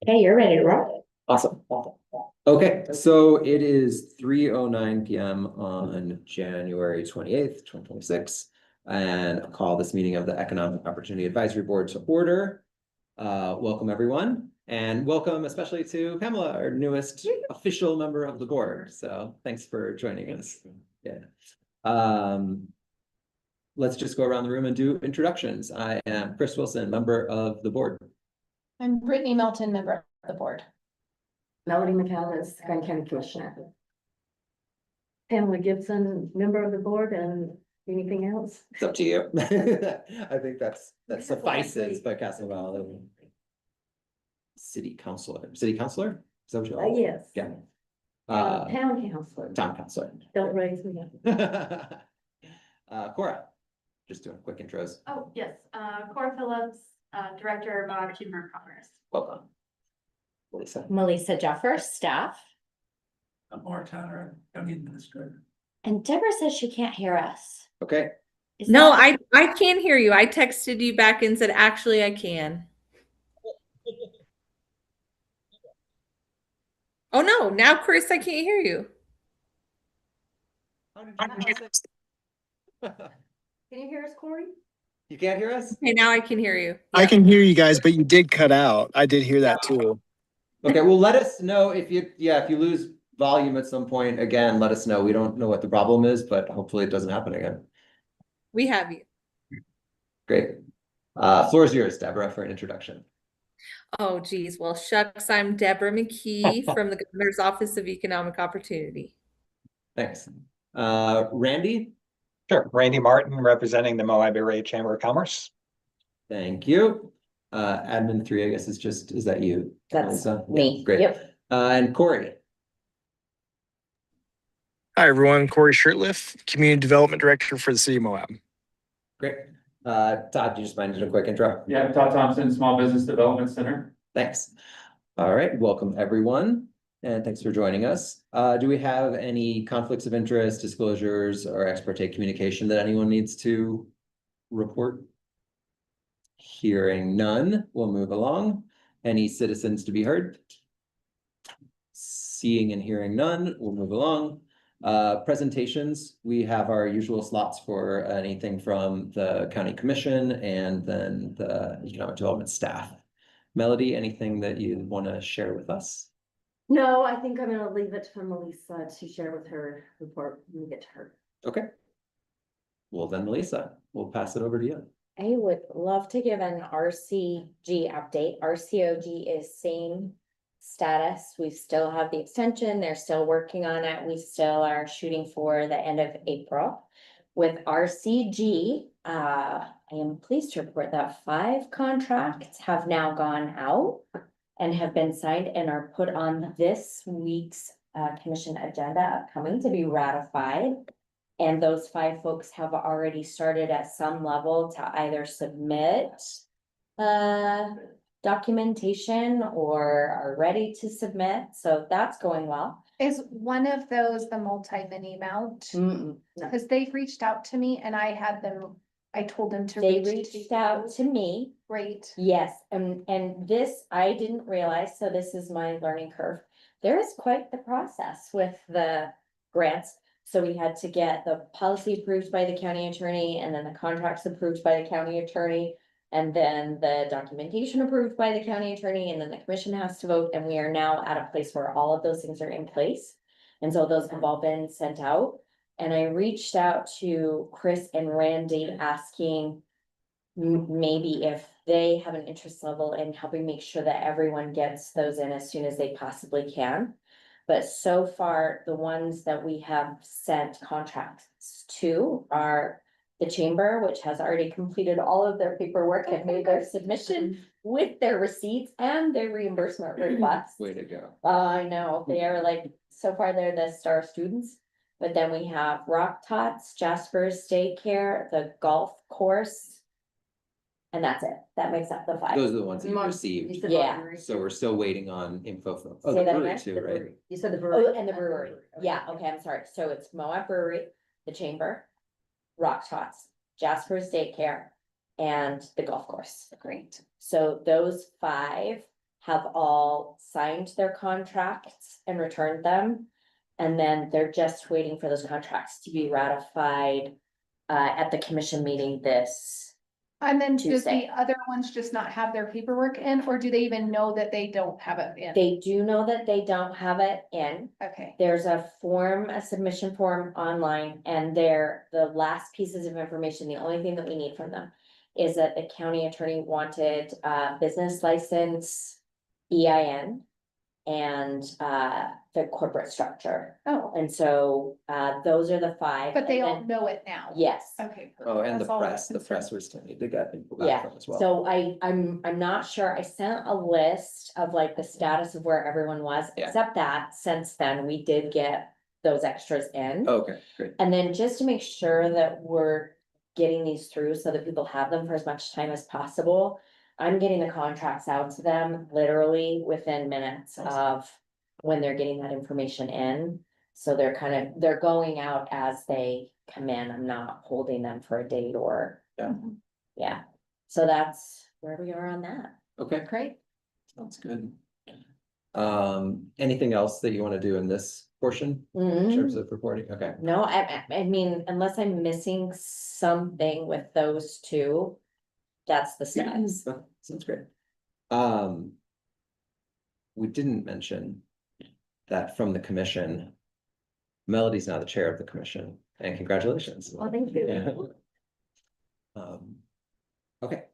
Okay, you're ready to roll. Awesome. Okay, so it is 3:09 PM on January 28th, 2026. And I'll call this meeting of the Economic Opportunity Advisory Board to order. Welcome, everyone, and welcome especially to Pamela, our newest official member of the board. So thanks for joining us. Yeah. Let's just go around the room and do introductions. I am Chris Wilson, member of the board. I'm Brittany Melton, member of the board. Melody McCallum is Grand County Commissioner. Pamela Gibson, member of the board, and anything else? It's up to you. I think that suffices, but Castle City Councilor. Is that what you are? Yes. Yeah. Town councilor. Town councilor. Don't raise me up. Cora, just doing quick intros. Oh, yes, Cora Phillips, Director of Chamber of Commerce. Welcome. Lisa. Melissa Jeffers, staff. I'm Mark Tanner, county administrator. And Deborah says she can't hear us. Okay. No, I can't hear you. I texted you back and said, actually, I can. Oh, no. Now, Chris, I can't hear you. Can you hear us, Corey? You can't hear us? Okay, now I can hear you. I can hear you guys, but you did cut out. I did hear that too. Okay, well, let us know if you lose volume at some point. Again, let us know. We don't know what the problem is, but hopefully it doesn't happen again. We have you. Great. Floor is yours, Deborah, for an introduction. Oh, geez. Well, shucks, I'm Deborah McKee from the Governor's Office of Economic Opportunity. Thanks. Randy? Sure, Randy Martin, representing the Moab Area Chamber of Commerce. Thank you. Admin 3, I guess is that you? That's Melissa? me. Yeah, great. Yep. And Corey? Hi, everyone. Corey Shirtliff, Community Development Director for the City of Moab. Great. Todd, do you just mind doing a quick intro? Yeah, Todd Thompson, Small Business Development Center. Thanks. All right, welcome everyone, and thanks for joining us. Do we have any conflicts of interest, disclosures, or ex parte communication that anyone needs to report? Hearing none, we'll move along. Any citizens to be heard? Seeing and hearing none, we'll move along. Presentations, we have our usual slots for anything from the county commission and then the economic development staff. Melody, anything that you want to share with us? No, I think I'm gonna leave it for Melissa to share with her report when we get to her. Okay. Well then, Melissa, we'll pass it over to you. I would love to give an RCG update. RCOG is same status. We still have the extension. They're still working on it. We still are shooting for the end of April. With RCG, I am pleased to report that 5 contracts have now gone out and have been signed and are put on this week's commission agenda upcoming to be ratified. And those 5 folks have already started at some level to either submit documentation or are ready to submit. So that's going well. Is one of those the multi-mini mount? No. Because they've reached out to me and I told them to. They reach reached out to me. Great. Yes, and this I didn't realize, so this is my learning curve. There is quite the process with the grants. So we had to get the policy approved by the county attorney and then the contracts approved by the county attorney. And then the documentation approved by the county attorney, and then the commission has to vote, and we are now at a place where all of those things are in place. And so those have all been sent out. And I reached out to Chris and Randy asking maybe if they have an interest level in helping make sure that everyone gets those in as soon as they possibly can. But so far, the ones that we have sent contracts to are the chamber, which has already completed all of their paperwork and made their submission with their receipts and their reimbursement requests. Way to go. I know, they are like, so far they're the star students. But then we have Rock Tots, Jasper's Daycare, the golf course. And that's it. That makes up the 5. Those are the ones that you received. Yeah. So we're still waiting on info from. Oh, Say the that brewery again? too, right? You said the brewery. Oh, and the brewery. Yeah, okay, I'm sorry. So it's Moab Brewery, the chamber, Rock Tots, Jasper's Daycare, and the golf course. Great. So those 5 have all signed their contracts and returned them. And then they're just waiting for those contracts to be ratified at the commission meeting this. And then does Tuesday. the other ones just not have their paperwork in, or do they even know that they don't have it in? They do know that they don't have it in. Okay, There's a form, a submission form online, and the last pieces of information, the only thing that we need from them is that the county attorney wanted business license, EIN, and the corporate structure. oh, And so those are the five. but they and all then- know it now? Yes. Okay. Oh, and the That's all I was press, the concerned. press we still need to get info Yeah, back from as well. so I'm not sure, I sent a list of like the status of where everyone was, Yeah. except that since then, we did get those extras in. Okay, great. And then just to make sure that we're getting these through so that people have them for as much time as possible. I'm getting the contracts out to them literally within minutes of when they're getting that information in. So they're going out as they come in. I'm not holding them for a date or. Yeah. Yeah, so that's where we are on that. Okay, Great. sounds good. Anything else that you want to do in this portion in terms of reporting? Okay. No, I mean, unless I'm missing something with those two, that's the steps. Sounds great. We didn't mention that from the commission, Melody's now the chair of the commission, and congratulations. Well, thank you. Yeah. Okay.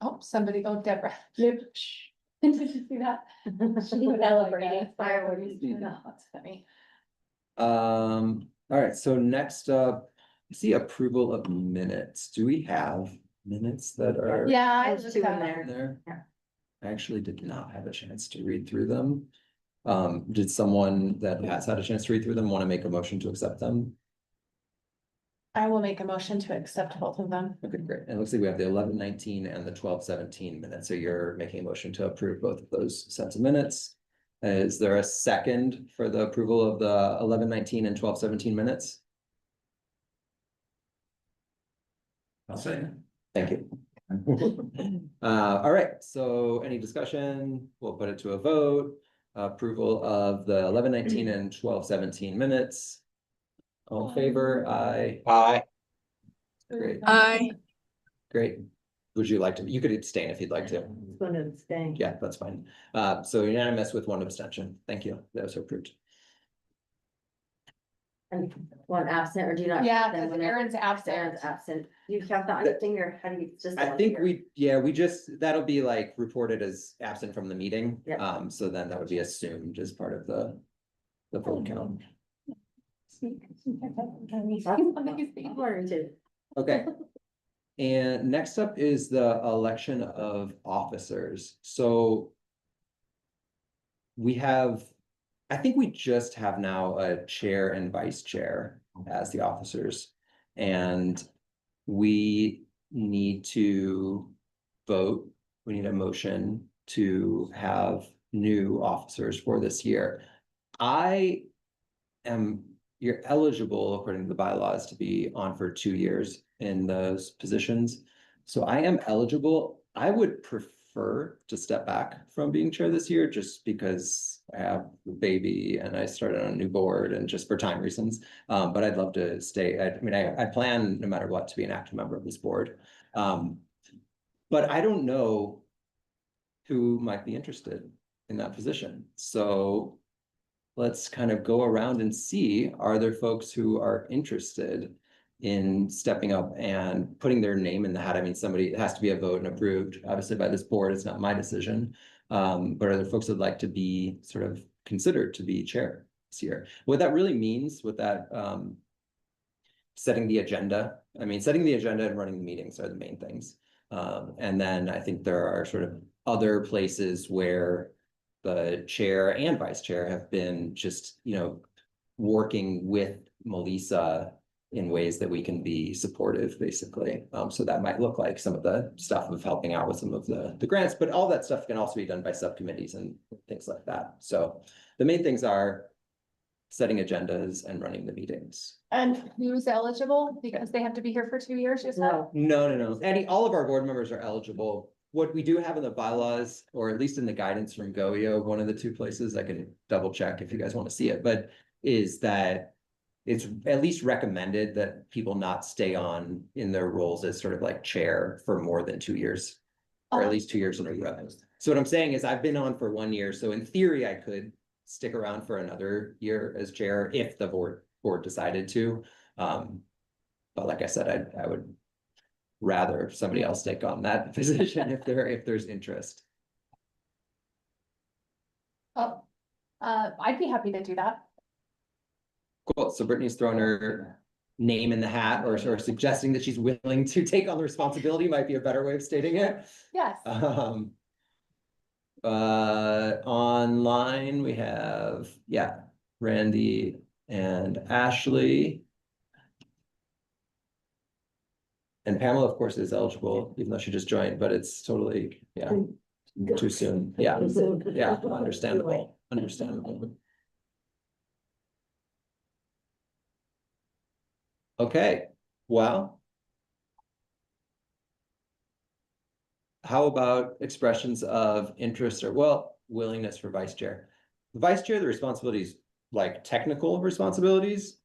Oh, Deborah. Did you see that? Celebrating fireworks. No, that's funny. All right, so next up, I see approval of minutes. Do we have minutes that are? Yeah, I There's looked two in that there. up. There. Yeah. I actually did not have a chance to read through them. Did someone that has had a chance to read through them want to make a motion to accept them? I will make a motion to accept both of them. Okay, great. And it looks like we have the 11-19 and the 12-17 minutes. So you're making a motion to approve both of those sets of minutes. Is there a second for the approval of the 11-19 and 12-17 minutes? I'll say. Thank you. All right, so any discussion? We'll put it to a vote. Approval of the 11-19 and 12-17 minutes. All in favor? Aye. Aye. Great, Aye. great. Would you like to, you could abstain if you'd like to. It's going to stay. Yeah, that's fine. So unanimous with one abstention. Thank you. That was approved. And one absent, or do you not? Yeah, then because when Aaron's absent. Aaron's absent. You have that on your thing, or how do you just? I think we just, that'll be like reported as absent from the meeting. Yeah. So then that would be assumed as part of the vote count. I'm learning too. Okay. And next up is the election of officers. So we have, I think we just have now a chair and vice chair as the officers. And we need to vote, we need a motion to have new officers for this year. You're eligible according to the bylaws to be on for 2 years in those positions. So I am eligible. I would prefer to step back from being chair this year just because I have a baby and I started on a new board and just for time reasons. But I'd love to stay. I plan no matter what to be an active member of this board. But I don't know who might be interested in that position. So let's kind of go around and see, are there folks who are interested in stepping up and putting their name in the hat? I mean, it has to be a vote and approved, obviously by this board, it's not my decision. But are there folks that'd like to be sort of considered to be chair this year? What that really means with that, setting the agenda, setting the agenda and running the meetings are the main things. And then I think there are sort of other places where the chair and vice chair have been just, working with Melissa in ways that we can be supportive, basically. So that might look like some of the stuff of helping out with some of the grants, but all that stuff can also be done by subcommittees and things like that. So the main things are setting agendas and running the meetings. And who's eligible? Because they have to be here for 2 years, you said? No. All of our board members are eligible. What we do have in the bylaws, or at least in the guidance from GOEO, one of the two places, I can double check if you guys want to see it, but is that it's at least recommended that people not stay on in their roles as sort of like chair for more than 2 years. Or at least 2 years in a row. So what I'm saying is I've been on for 1 year, so in theory, I could stick around for another year as chair if the board decided to. But like I said, I would rather somebody else take on that position if there's interest. Oh, I'd be happy to do that. Cool, so Brittany's thrown her name in the hat or suggesting that she's willing to take on the responsibility might be a better way of stating it. Yes. Online we have, Randy and Ashley. And Pamela, of course, is eligible, even though she just joined, but it's totally, too soon. Yeah, understandable. Okay, well. How about expressions of interest or, willingness for vice chair? The vice chair, the responsibilities, like technical responsibilities,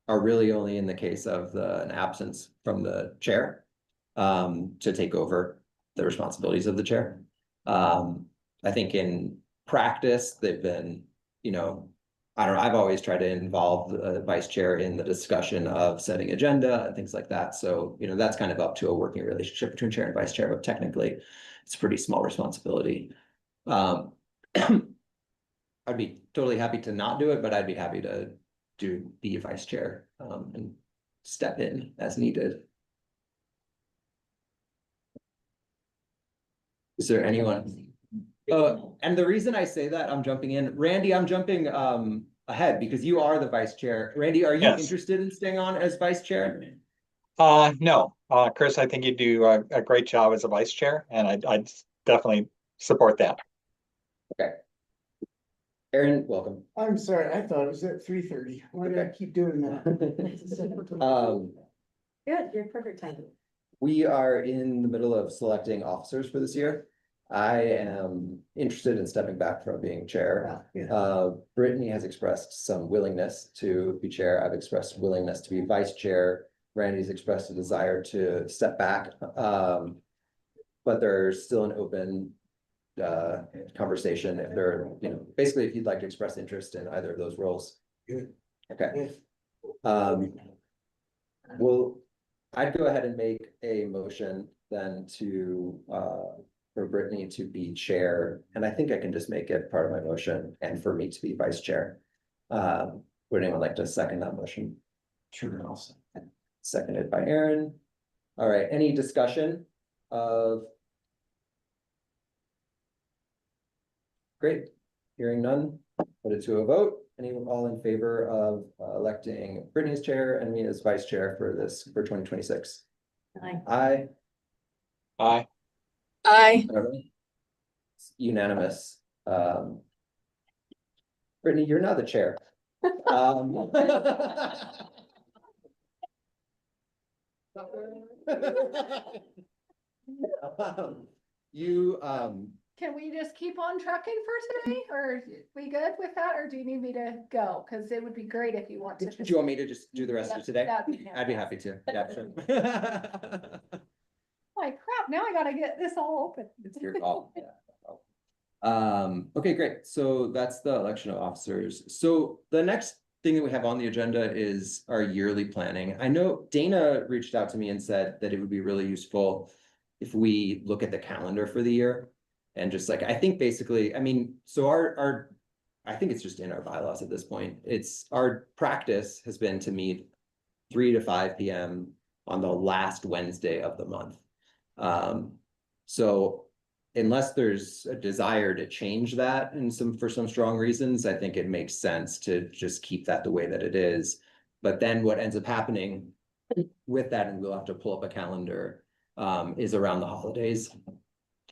are really only in the case of an absence from the chair to take over the responsibilities of the chair. I think in practice, they've been, I don't know, I've always tried to involve the vice chair in the discussion of setting agenda and things like that. So, that's kind of up to a working relationship between chair and vice chair, but technically it's a pretty small responsibility. I'd be totally happy to not do it, but I'd be happy to be vice chair and step in as needed. Is there anyone? And the reason I say that, I'm jumping in, Randy, I'm jumping ahead because you are the vice chair. Randy, are you interested in staying on as vice chair? No, Chris, I think you do a great job as a vice chair, and I'd definitely support that. Okay. Aaron, welcome. I'm sorry, I thought it was at 3:30. Why did I keep doing that? Good, you're perfect timing. We are in the middle of selecting officers for this year. I am interested in stepping back from being chair. Brittany has expressed some willingness to be chair. I've expressed willingness to be vice chair. Randy's expressed a desire to step back. But there's still an open conversation if there, basically if you'd like to express interest in either of those roles. Good. Okay. Well, I'd go ahead and make a motion then to for Brittany to be chair, and I think I can just make it part of my motion and for me to be vice chair. Would anyone like to second that motion? Sure, I'll second. Seconded by Aaron. All right, any discussion of? Great, hearing none, put it to a vote. Anyone all in favor of electing Brittany as chair and me as vice chair for 2026? Aye. Aye. Aye. It's unanimous. Brittany, you're now the chair. Can we just keep on trucking for today, or we good with that, or do you need me to go? Cause it would be great if you want to. Do you want me to just do the rest of today? I'd be happy to. Yeah, sure. Like crap, now I gotta get this all open. It's your call. Okay, great. So that's the election of officers. So the next thing that we have on the agenda is our yearly planning. I know Dana reached out to me and said that it would be really useful if we look at the calendar for the year. And just like, I think basically, I mean, so I think it's just in our bylaws at this point. It's our practice has been to meet 3 to 5 p.m. on the last Wednesday of the month. So unless there's a desire to change that for some strong reasons, I think it makes sense to just keep that the way that it is. But then what ends up happening with that, and we'll have to pull up a calendar, is around the holidays.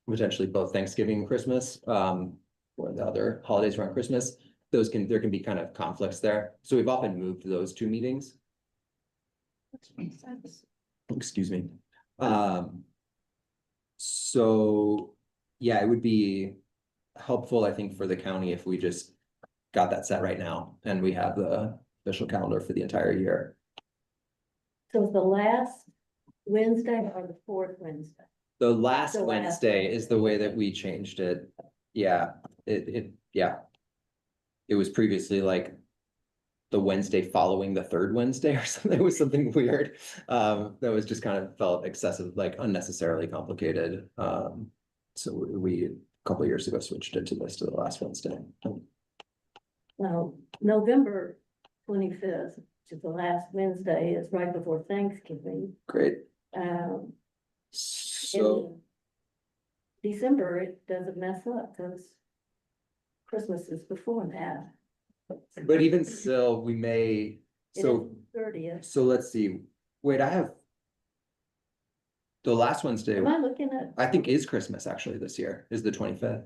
Potentially both Thanksgiving and Christmas, or the other holidays around Christmas. there can be kind of conflicts there. So we've often moved those two meetings. Makes sense. Excuse me. So, yeah, it would be helpful, I think, for the county if we just got that set right now and we have the official calendar for the entire year. So the last Wednesday or the fourth Wednesday? The last The last Wednesday is the way that Wednesday. we changed it. Yeah, yeah. It was previously like the Wednesday following the third Wednesday or something. It was something weird. That was just kind of felt excessive, like unnecessarily complicated. So we, a couple of years ago, switched it to the last Wednesday. Now, November 25th, which is the last Wednesday, is right before Thanksgiving. Great. Um, So, in December, it doesn't mess up because Christmas is before that. but even still, we may, so, 30th. so let's see. Wait, I have the last Wednesday, Am I looking at? I think is Christmas actually this year, is the 25th,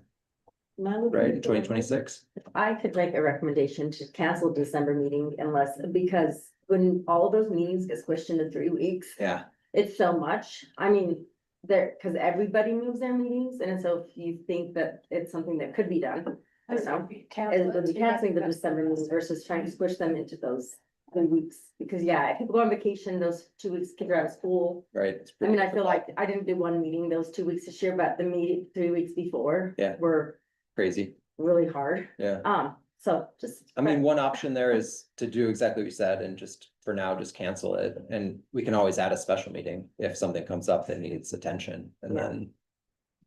Am I looking right? at the- 2026. I could make a recommendation to cancel December meeting unless, because when all of those meetings get squished into 3 weeks, Yeah, it's so much. I mean, there, because everybody moves their meetings, and so if you think that it's something that could be done, I don't know. It would be canceling the December meetings versus trying to squish them into those 3 weeks, because yeah, if people go on vacation, those 2 weeks, kids are out of school. right. It's I mean, I pretty- feel like I didn't do one meeting those 2 weeks this year, but the meeting 3 weeks before. Yeah. Were Crazy, really hard. yeah. So just. I mean, one option there is to do exactly what you said and just, for now, just cancel it. And we can always add a special meeting if something comes up that needs attention, and Yeah. then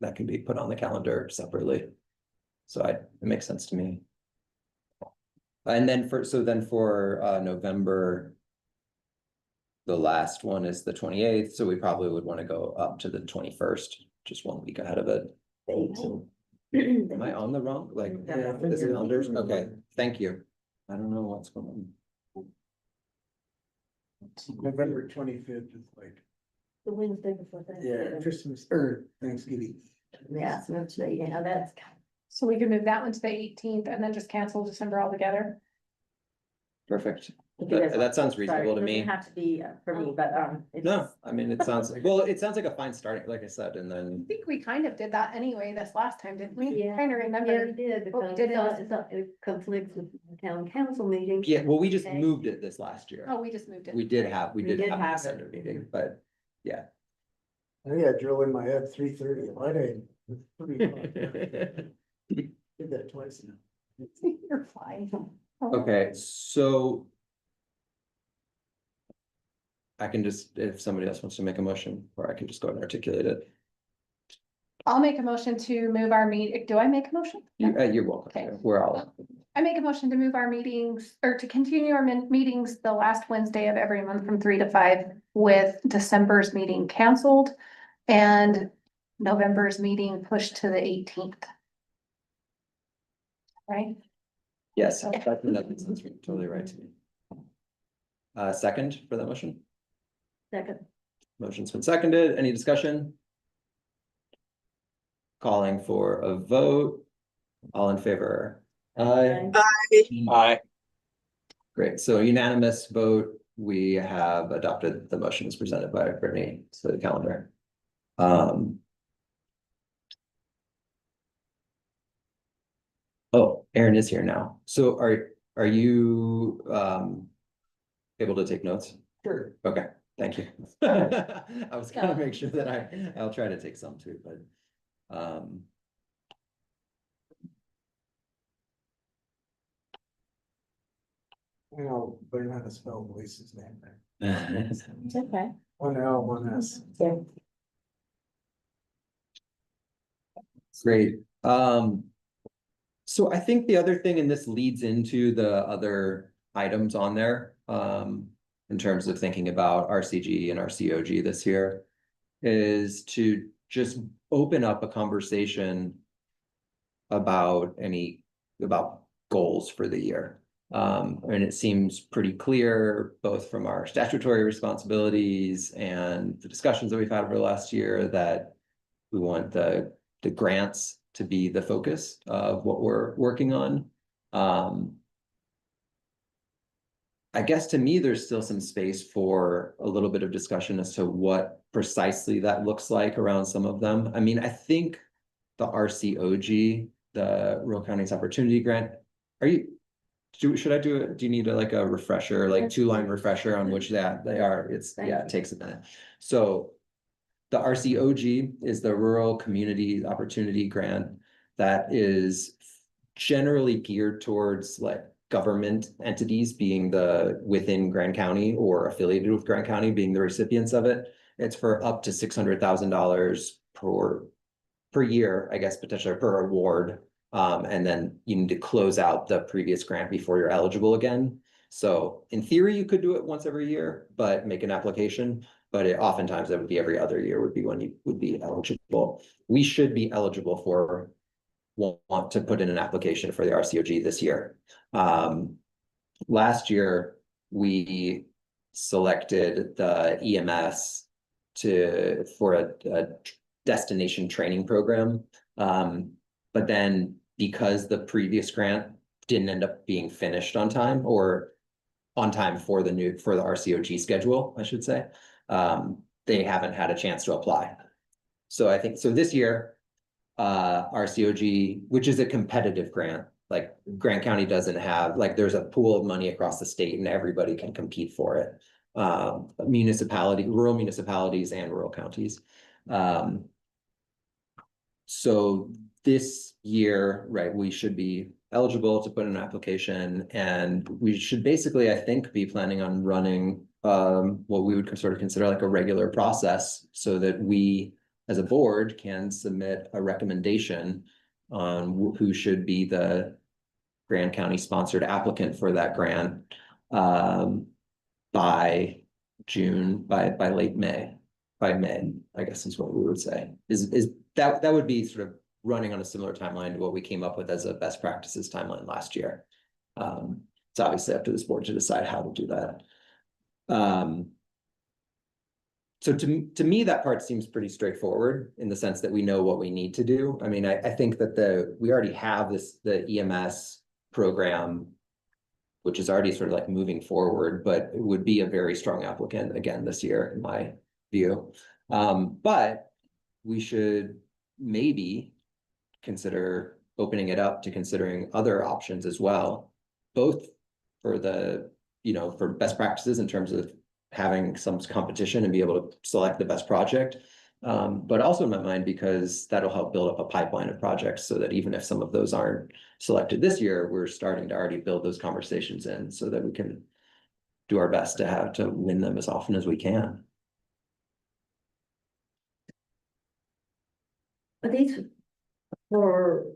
that can be put on the calendar separately. So it makes sense to me. And then for November, the last one is the 28th, so we probably would want to go up to the 21st, just 1 week ahead of it. Am I on the wrong, like, Yeah. this calendar? Okay, thank you. I don't know what's going on. November 25th is like, The Wednesday before yeah, Thanksgiving. Christmas or Thanksgiving. Yeah, so that's, yeah, that's. So we could move that one to the 18th and then just cancel December altogether. Perfect. If you guys That want- sounds sorry, reasonable to it me. doesn't have to be for me, but it's. No, I mean, it sounds, well, it sounds like a fine starting, like I said, and I then, think we kind of did that anyway this last time, didn't we? Yeah. Trying to Yeah, remember. we did, Oh, because did it? it conflicts with the town council meeting. yeah, well, we just Okay. moved it this last year. Oh, we just moved it. We did have We did a have December it. meeting, but yeah. I think I drilled in my head 3:30. Why did did that twice now. You're fine. Okay, so I can just, if somebody else wants to make a motion, or I can just go ahead and articulate it. I'll make a motion to move our meeting. Do I make a motion? You're welcome. Okay. We're all, I make a motion to move our meetings or to continue our meetings the last Wednesday of every month from 3 to 5 with December's meeting canceled and November's meeting pushed to the 18th. Right? yes, that sounds totally right to me. Second for that motion? Second. Motion's been seconded. Any discussion? Calling for a vote. All in favor? Aye. Aye. Great. So unanimous vote. We have adopted the motions presented by Brittany to the calendar. Oh, Aaron is here now. So are you able to take notes? Sure. Okay, thank you. I was gonna make sure that I'll try to take some too, but. You know, learn how to spell Luis's name there. It's okay. One L, one S. Great. So I think the other thing, and this leads into the other items on there, in terms of thinking about RCG and RCOG this year, is to just open up a conversation about goals for the year. And it seems pretty clear, both from our statutory responsibilities and the discussions that we've had over the last year, that we want the grants to be the focus of what we're working on. I guess to me, there's still some space for a little bit of discussion as to what precisely that looks like around some of them. I mean, I think the RCOG, the Rural Counties Opportunity Grant, should I do it? Do you need like a refresher, like 2-line refresher on which that they are? It takes a minute. So the RCOG is the Rural Community Opportunity Grant that is generally geared towards like government entities being within Grand County or affiliated with Grand County being the recipients of it. It's for up to $600,000 per year, I guess, potentially per award. And then you need to close out the previous grant before you're eligible again. So in theory, you could do it once every year, but make an application. But oftentimes it would be every other year would be when you would be eligible. We should be eligible for want to put in an application for the RCOG this year. Last year, we selected the EMS for a destination training program. But then because the previous grant didn't end up being finished on time or on time for the RCOG schedule, I should say, they haven't had a chance to apply. So I think, so this year, RCOG, which is a competitive grant, like Grant County doesn't have, like there's a pool of money across the state and everybody can compete for it. Rural municipalities and rural counties. So this year, right, we should be eligible to put in an application, and we should basically, I think, be planning on running what we would sort of consider like a regular process so that we as a board can submit a recommendation on who should be the Grand County sponsored applicant for that grant by June, by late May, by May, I guess is what we would say. Is that would be sort of running on a similar timeline to what we came up with as a best practices timeline last year. It's obviously up to this board to decide how to do that. So to me, that part seems pretty straightforward in the sense that we know what we need to do. I mean, I think that we already have the EMS program, which is already sort of like moving forward, but it would be a very strong applicant again this year, in my view. But we should maybe consider opening it up to considering other options as well, both for for best practices in terms of having some competition and be able to select the best project. But also in my mind, because that'll help build up a pipeline of projects so that even if some of those aren't selected this year, we're starting to already build those conversations in so that we can do our best to win them as often as we can. Are these for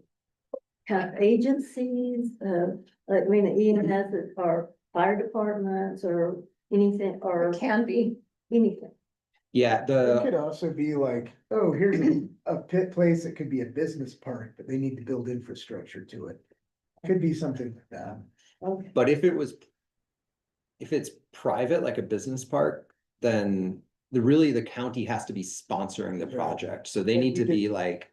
kind of agencies, I mean, EMS or fire departments or anything, or It can be. anything? Yeah, It could also be like, oh, here's a pit place that could be a business park, but they need to build infrastructure to it. Could be something like that. Okay. but if it's private, like a business park, then the county has to be sponsoring the Right. project. So they But need you to be like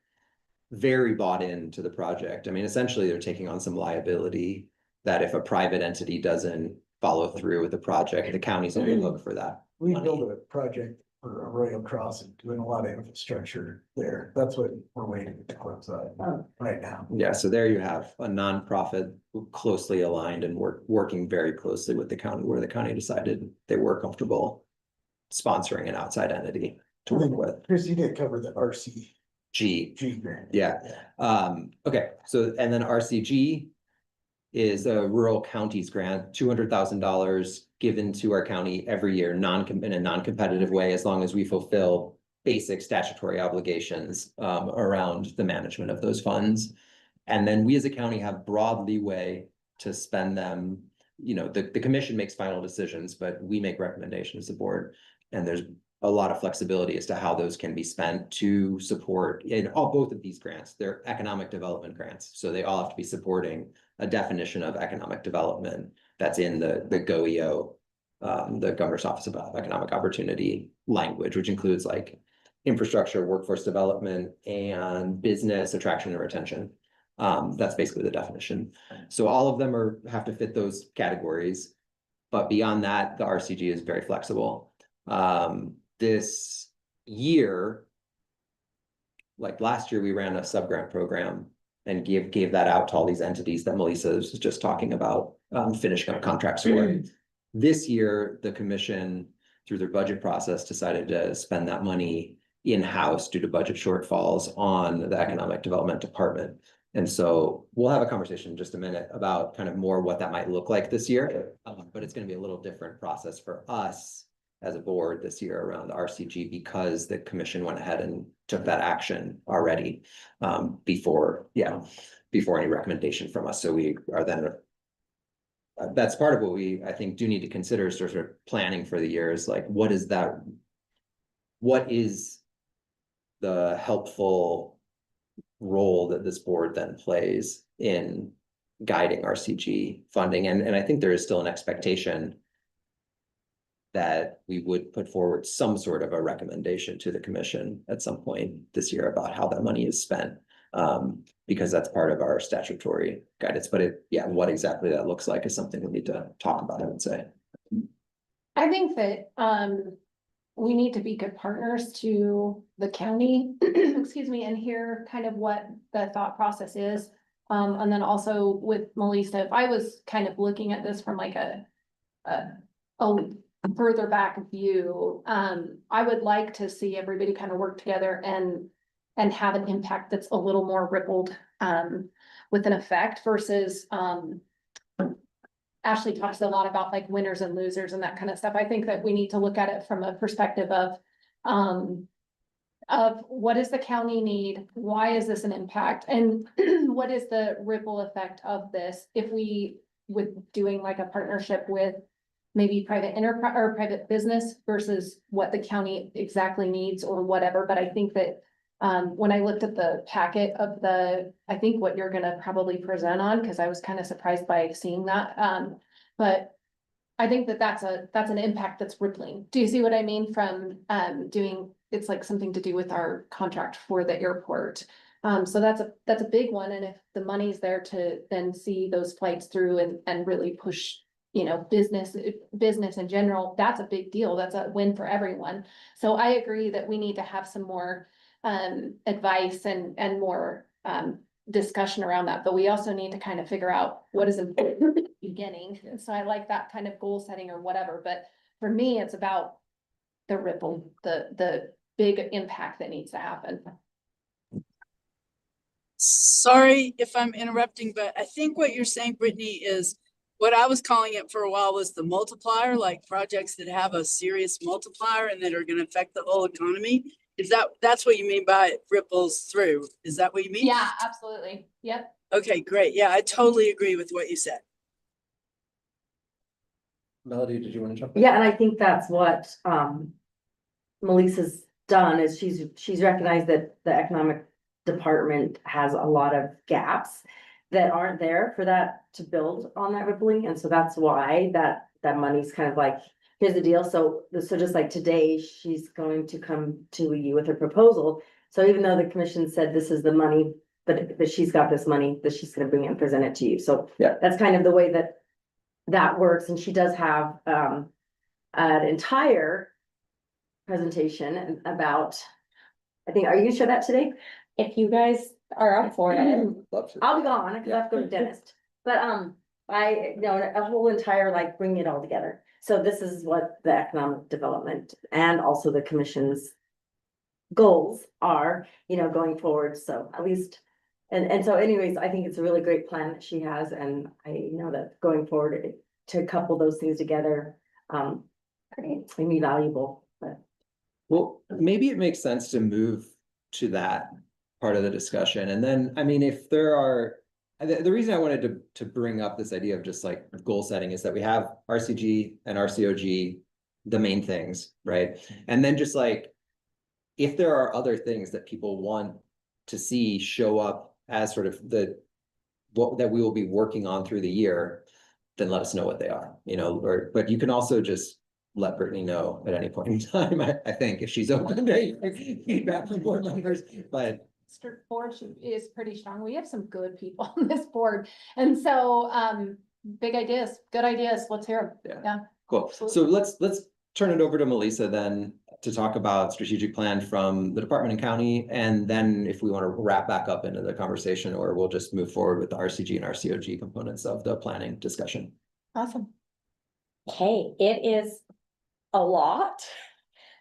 very bought into the project. I mean, essentially, they're taking on some liability that if a private entity doesn't follow through with the project, the county's gonna look for that. We money. built a project for Arroyo Crossing, doing a lot of infrastructure there. That's what we're waiting to close out Oh. right now. Yeah, so there you have a nonprofit closely aligned and working very closely with the county, where the county decided they were comfortable sponsoring an outside entity to work with. Chris, you did cover the G. grant. Yeah. Okay, so and then RCG is a rural counties grant, $200,000 given to our county every year, in a non-competitive way, as long as we fulfill basic statutory obligations around the management of those funds. And then we as a county have broad leeway to spend them. The commission makes final decisions, but we make recommendations to the board. And there's a lot of flexibility as to how those can be spent to support both of these grants. They're economic development grants, so they all have to be supporting a definition of economic development that's in the GOEO, the Governor's Office of Economic Opportunity language, which includes like infrastructure, workforce development, and business attraction and retention. That's basically the definition. So all of them have to fit those categories. But beyond that, the RCG is very flexible. This year, like last year, we ran a sub-grant program and gave that out to all these entities that Melissa was just talking about, finishing up contracts for. This year, the commission, through their budget process, decided to spend that money in-house due to budget shortfalls on the economic development department. And so we'll have a conversation in just a minute about kind of more what that might look like this year. But it's going to be a little different process for us as a board this year around RCG because the commission went ahead and took that action already before any recommendation from us. So we are then that's part of what we, I think, do need to consider sort of planning for the year is like, what is the helpful role that this board then plays in guiding RCG funding? And I think there is still an expectation that we would put forward some sort of a recommendation to the commission at some point this year about how that money is spent. Because that's part of our statutory guidance, but what exactly that looks like is something we need to talk about, I would say. I think that, we need to be good partners to the county, excuse me, and hear kind of what the thought process is. And then also with Melissa, if I was kind of looking at this from like a further back view, I would like to see everybody kind of work together and have an impact that's a little more rippled, with an effect versus, Ashley talks a lot about like winners and losers and that kind of stuff. I think that we need to look at it from a perspective of what does the county need? Why is this an impact? And what is the ripple effect of this? If we, with doing like a partnership with maybe private enterprise or private business versus what the county exactly needs or whatever. But I think that when I looked at the packet of I think what you're gonna probably present on, because I was kind of surprised by seeing that. But I think that that's an impact that's rippling. Do you see what I mean? From it's like something to do with our contract for the airport. So that's a big one. And if the money's there to then see those flights through and really push, business in general, that's a big deal. That's a win for everyone. So I agree that we need to have some more advice and more discussion around that, but we also need to kind of figure out what is important at the beginning. And so I like that kind of goal setting or whatever, but for me, it's about the ripple, the big impact that needs to happen. Sorry if I'm interrupting, but I think what you're saying, Brittany, is what I was calling it for a while was the multiplier, like projects that have a serious multiplier and that are going to affect the whole economy. That's what you mean by it ripples through? Is that what you mean? Yeah, absolutely. Yep. Okay, great. Yeah, I totally agree with what you said. Melody, did you want to jump in? Yeah, and I think that's what Melissa's done is she's recognized that the economic department has a lot of gaps that aren't there for that to build on that rippling. And so that's why that money's kind of like, here's the deal. So just like today, she's going to come to you with her proposal. So even though the commission said this is the money, but she's got this money that she's going to bring and present it to you. So yeah, that's kind of the way that works. And she does have an entire presentation about, I think, are you gonna show that today? If you guys are up for it. I'll be gone because I have to go to the dentist. But I know a whole entire like bringing it all together. So this is what the economic development and also the commission's goals are, going forward. So at least, and so anyways, I think it's a really great plan that she has. And I know that going forward to couple those things together, it's gonna be valuable. But well, maybe it makes sense to move to that part of the discussion. And then, I mean, if there are, the reason I wanted to bring up this idea of just like goal setting is that we have RCG and RCOG, the main things, right? And then just like, if there are other things that people want to see show up as sort of that we will be working on through the year, then let us know what they are, but you can also just let Brittany know at any point in time, I think, if she's open to feedback from board members, but board is pretty strong. We have some good people on this board. And so, big ideas, good ideas. Let's hear them. Yeah. Cool. So let's turn it over to Melissa then to talk about strategic plan from the department and county. And then if we want to wrap back up into the conversation, or we'll just move forward with the RCG and RCOG components of the planning discussion. Awesome. Okay, it is a lot.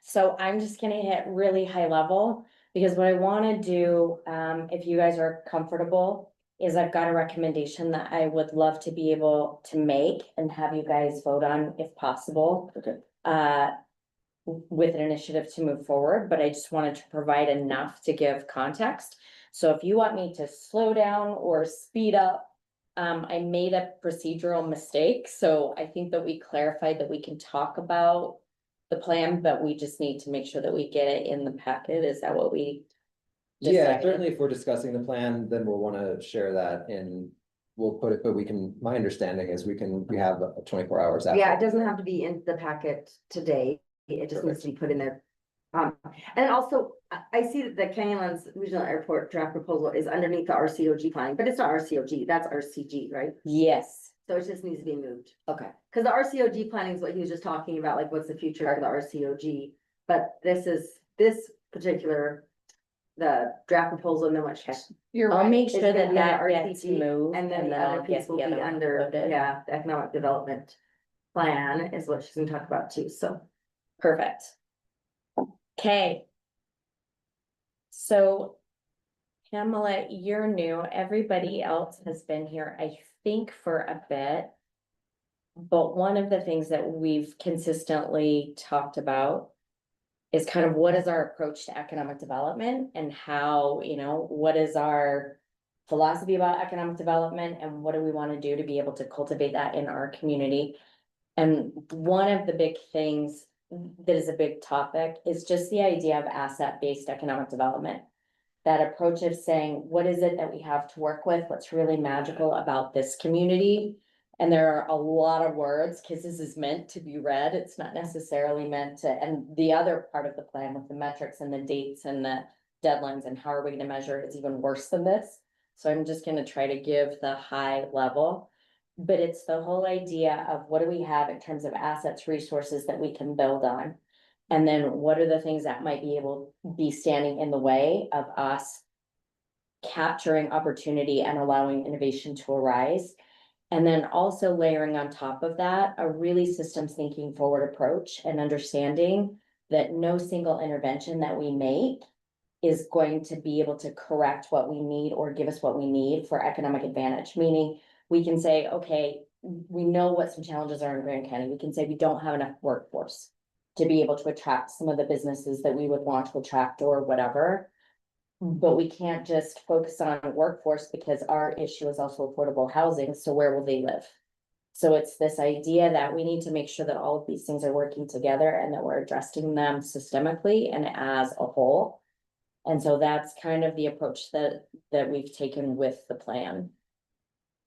So I'm just gonna hit really high level, because what I wanna do, if you guys are comfortable, is I've got a recommendation that I would love to be able to make and have you guys vote on if possible. Okay. With an initiative to move forward, but I just wanted to provide enough to give context. So if you want me to slow down or speed up, I made a procedural mistake, so I think that we clarified that we can talk about the plan, but we just need to make sure that we get it in the packet. Is that what we? Yeah, decided? certainly if we're discussing the plan, then we'll want to share that in, we'll put it, but we can, my understanding is we have 24 hours after. Yeah, it doesn't have to be in the packet today. It just needs to be put in there. And also, I see that the Canyonlands Regional Airport draft proposal is underneath the RCOG planning, but it's not RCOG, that's RCG, right? Yes. So it just needs to be moved. Okay. Cause the RCOG planning is what he was just talking about, like what's the future for the RCOG? But this particular, the draft proposal and then what. You're I'll right. make It's sure gonna that be under that gets RCG, moved, and then the I'll other piece get will the be other one under, included. yeah, the economic development plan is what she's gonna talk about too, so. Perfect. Okay. So Pamela, you're new. Everybody else has been here, I think, for a bit. But one of the things that we've consistently talked about is kind of what is our approach to economic development, and how, what is our philosophy about economic development, and what do we want to do to be able to cultivate that in our community. And one of the big things that is a big topic is just the idea of asset-based economic development. That approach of saying, what is it that we have to work with? What's really magical about this community? And there are a lot of words, because this is meant to be read. It's not necessarily meant to, and the other part of the plan with the metrics and the dates and the deadlines and how are we going to measure it is even worse than this. So I'm just going to try to give the high level. But it's the whole idea of what do we have in terms of assets, resources that we can build on? And then what are the things that might be able to be standing in the way of us capturing opportunity and allowing innovation to arise? And then also layering on top of that, a really systems thinking forward approach and understanding that no single intervention that we make is going to be able to correct what we need or give us what we need for economic advantage. Meaning we can say, okay, we know what some challenges are in Grand County. We can say we don't have enough workforce to be able to attract some of the businesses that we would want to attract or whatever. But we can't just focus on workforce, because our issue is also affordable housing. So where will they live? So it's this idea that we need to make sure that all of these things are working together and that we're addressing them systemically and as a whole. And so that's kind of the approach that we've taken with the plan.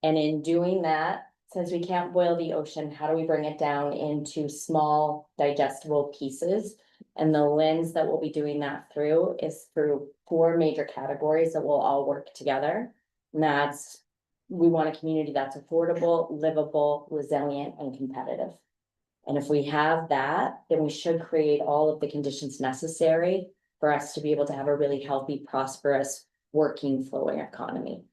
And in doing that, since we can't boil the ocean, how do we bring it down into small digestible pieces? And the lens that we'll be doing that through is through 4 major categories that will all work together. And that's, we want a community that's affordable, livable, resilient, and competitive. And if we have that, then we should create all of the conditions necessary for us to be able to have a really healthy, prosperous, working, flowing economy.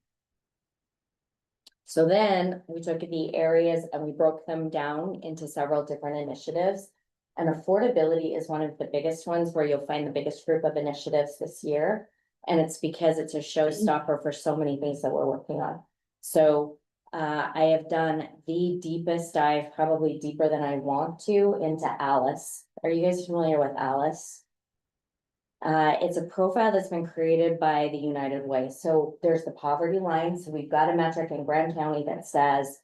So then we took the areas and we broke them down into several different initiatives. And affordability is one of the biggest ones, where you'll find the biggest group of initiatives this year. And it's because it's a showstopper for so many things that we're working on. So I have done the deepest dive, probably deeper than I want to, into Alice. Are you guys familiar with Alice? It's a profile that's been created by the United Way. So there's the poverty line. So we've got a metric in Grand County that says,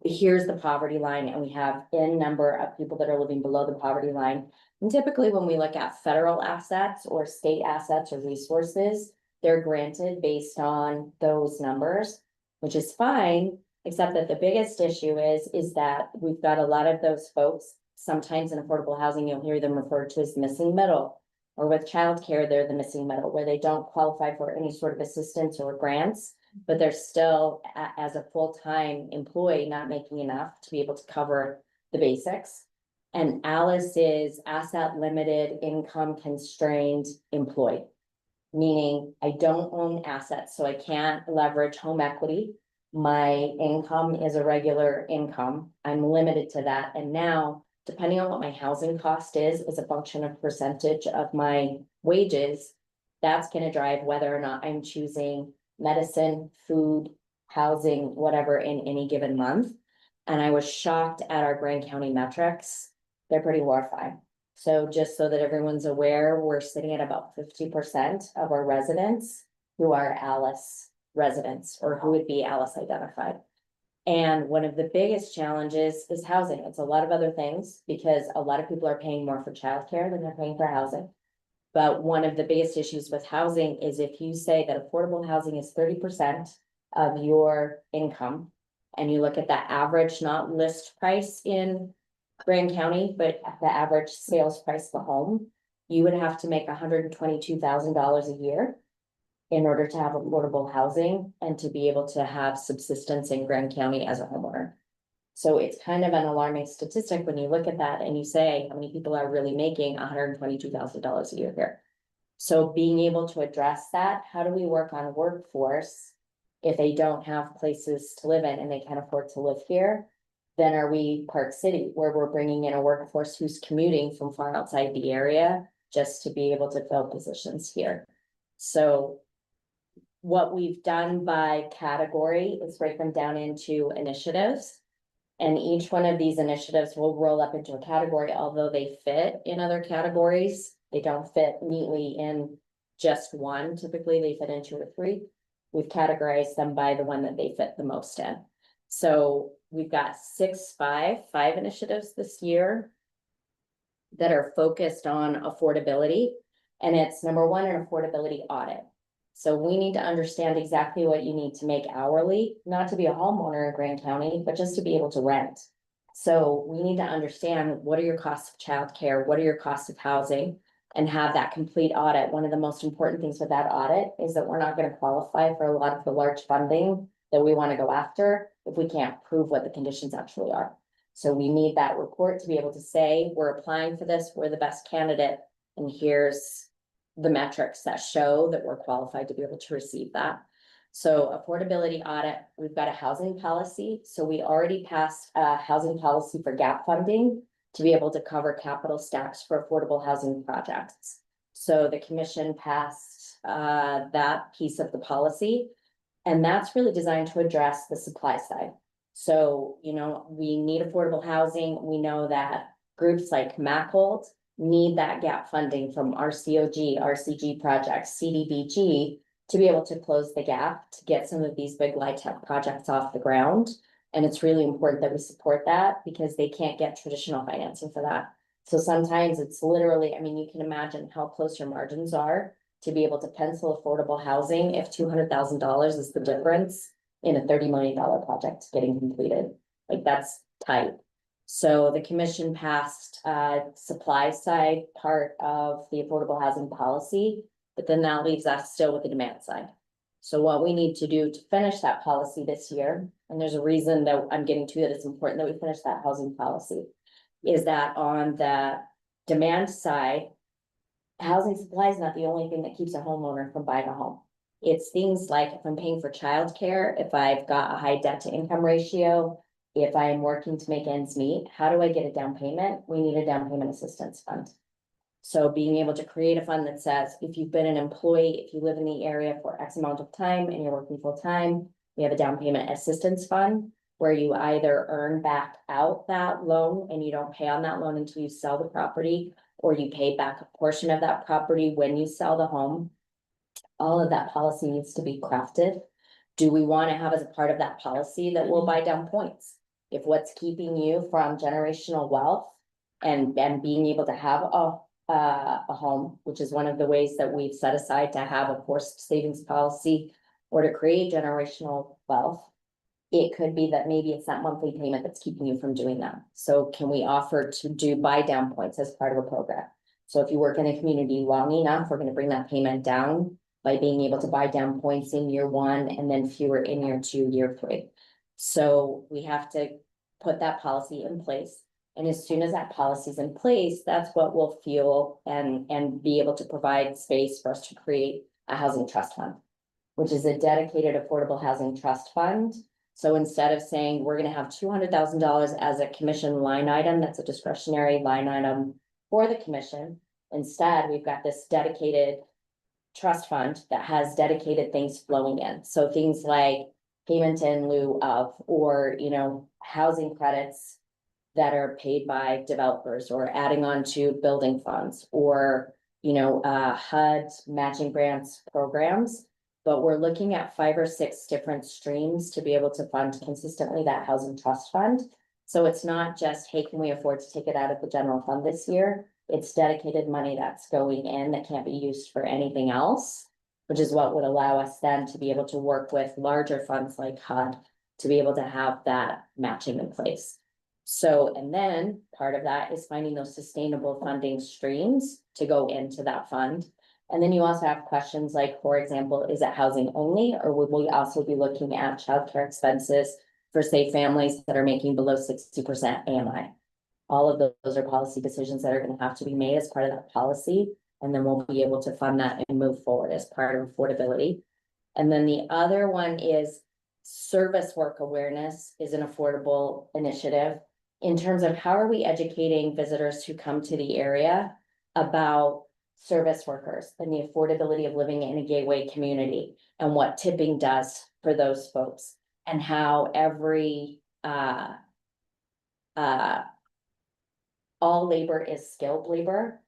here's the poverty line, and we have N number of people that are living below the poverty line. And typically when we look at federal assets or state assets or resources, they're granted based on those numbers, which is fine, except that the biggest issue is that we've got a lot of those folks, sometimes in affordable housing, you'll hear them referred to as missing middle. Or with childcare, they're the missing middle, where they don't qualify for any sort of assistance or grants, but they're still as a full-time employee, not making enough to be able to cover the basics. And Alice is asset limited, income constrained employee. Meaning I don't own assets, so I can't leverage home equity. My income is a regular income. I'm limited to that. And now, depending on what my housing cost is a function of percentage of my wages. That's gonna drive whether or not I'm choosing medicine, food, housing, whatever in any given month. And I was shocked at our Grand County metrics. They're pretty horrifying. So just so that everyone's aware, we're sitting at about 50% of our residents who are Alice residents or who would be Alice identified. And one of the biggest challenges is housing. It's a lot of other things because a lot of people are paying more for childcare than they're paying for housing. But one of the biggest issues with housing is if you say that affordable housing is 30% of your income, and you look at the average, not list price in Grand County, but the average sales price of a home, you would have to make $122,000 a year in order to have affordable housing and to be able to have subsistence in Grand County as a homeowner. So it's kind of an alarming statistic when you look at that and you say, how many people are really making $122,000 a year here? So being able to address that, how do we work on workforce if they don't have places to live in and they can't afford to live here? Then are we Park City, where we're bringing in a workforce who's commuting from far outside the area just to be able to fill positions here? So what we've done by category is break them down into initiatives. And each one of these initiatives will roll up into a category, although they fit in other categories. They don't fit neatly in just one. Typically, they fit in 2 or 3. We've categorized them by the one that they fit the most in. So we've got 5 initiatives this year that are focused on affordability. And it's number 1, an affordability audit. So we need to understand exactly what you need to make hourly, not to be a homeowner in Grand County, but just to be able to rent. So we need to understand what are your costs of childcare, what are your costs of housing, and have that complete audit. One of the most important things with that audit is that we're not going to qualify for a lot of the large funding that we want to go after if we can't prove what the conditions actually are. So we need that report to be able to say, we're applying for this, we're the best candidate, and here's the metrics that show that we're qualified to be able to receive that. So affordability audit, we've got a housing policy. So we already passed a housing policy for gap funding to be able to cover capital stacks for affordable housing projects. So the commission passed that piece of the policy, and that's really designed to address the supply side. So, you know, we need affordable housing. We know that groups like Machold need that gap funding from RCOG, RCG projects, CDBG to be able to close the gap to get some of these big LIHTC projects off the ground. And it's really important that we support that because they can't get traditional financing for that. So sometimes it's literally, I mean, you can imagine how close your margins are to be able to pencil affordable housing if $200,000 is the difference in a $30 million project getting completed. Like that's tight. So the commission passed supply side part of the affordable housing policy, but then that leaves us still with the demand side. So what we need to do to finish that policy this year, and there's a reason that I'm getting to that it's important that we finish that housing policy, is that on the demand side, housing supply is not the only thing that keeps a homeowner from buying a home. It's things like if I'm paying for childcare, if I've got a high debt to income ratio, if I am working to make ends meet, how do I get a down payment? We need a down payment assistance fund. So being able to create a fund that says, if you've been an employee, if you live in the area for X amount of time and you're working full time, we have a down payment assistance fund where you either earn back out that loan and you don't pay on that loan until you sell the property, or you pay back a portion of that property when you sell the home. All of that policy needs to be crafted. Do we want to have as a part of that policy that we'll buy down points? If what's keeping you from generational wealth and being able to have a home, which is one of the ways that we've set aside to have a forced savings policy or to create generational wealth, it could be that maybe it's that monthly payment that's keeping you from doing that. So can we offer to do buy down points as part of a program? So if you work in a community long enough, we're gonna bring that payment down by being able to buy down points in year 1 and then fewer in year 2, year 3. So we have to put that policy in place. And as soon as that policy is in place, that's what will fuel and be able to provide space for us to create a housing trust fund, which is a dedicated affordable housing trust fund. So instead of saying we're gonna have $200,000 as a commission line item, that's a discretionary line item for the commission. Instead, we've got this dedicated trust fund that has dedicated things flowing in. So things like payment in lieu of, or, you know, housing credits that are paid by developers, or adding on to building funds, or, you know, HUD matching grants programs. But we're looking at 5 or 6 different streams to be able to fund consistently that housing trust fund. So it's not just, hey, can we afford to take it out of the general fund this year? It's dedicated money that's going in that can't be used for anything else, which is what would allow us then to be able to work with larger funds like HUD to be able to have that matching in place. So, and then part of that is finding those sustainable funding streams to go into that fund. And then you also have questions like, for example, is it housing only, or would we also be looking at childcare expenses for, say, families that are making below 60% AMI? All of those are policy decisions that are going to have to be made as part of that policy. And then we'll be able to fund that and move forward as part of affordability. And then the other one is service work awareness is an affordable initiative in terms of how are we educating visitors who come to the area about service workers and the affordability of living in a gateway community and what tipping does for those folks, and how every all labor is skilled labor,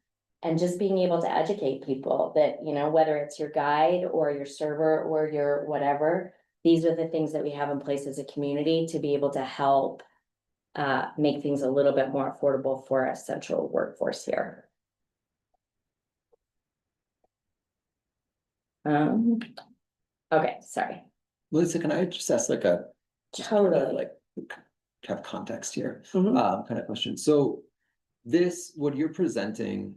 and just being able to educate people that, you know, whether it's your guide or your server or your whatever, these are the things that we have in place as a community to be able to help make things a little bit more affordable for our central workforce here. Okay, sorry. Melissa, can I just ask like a Totally. like kind of context here, Mhm. kind of question? So this, what you're presenting,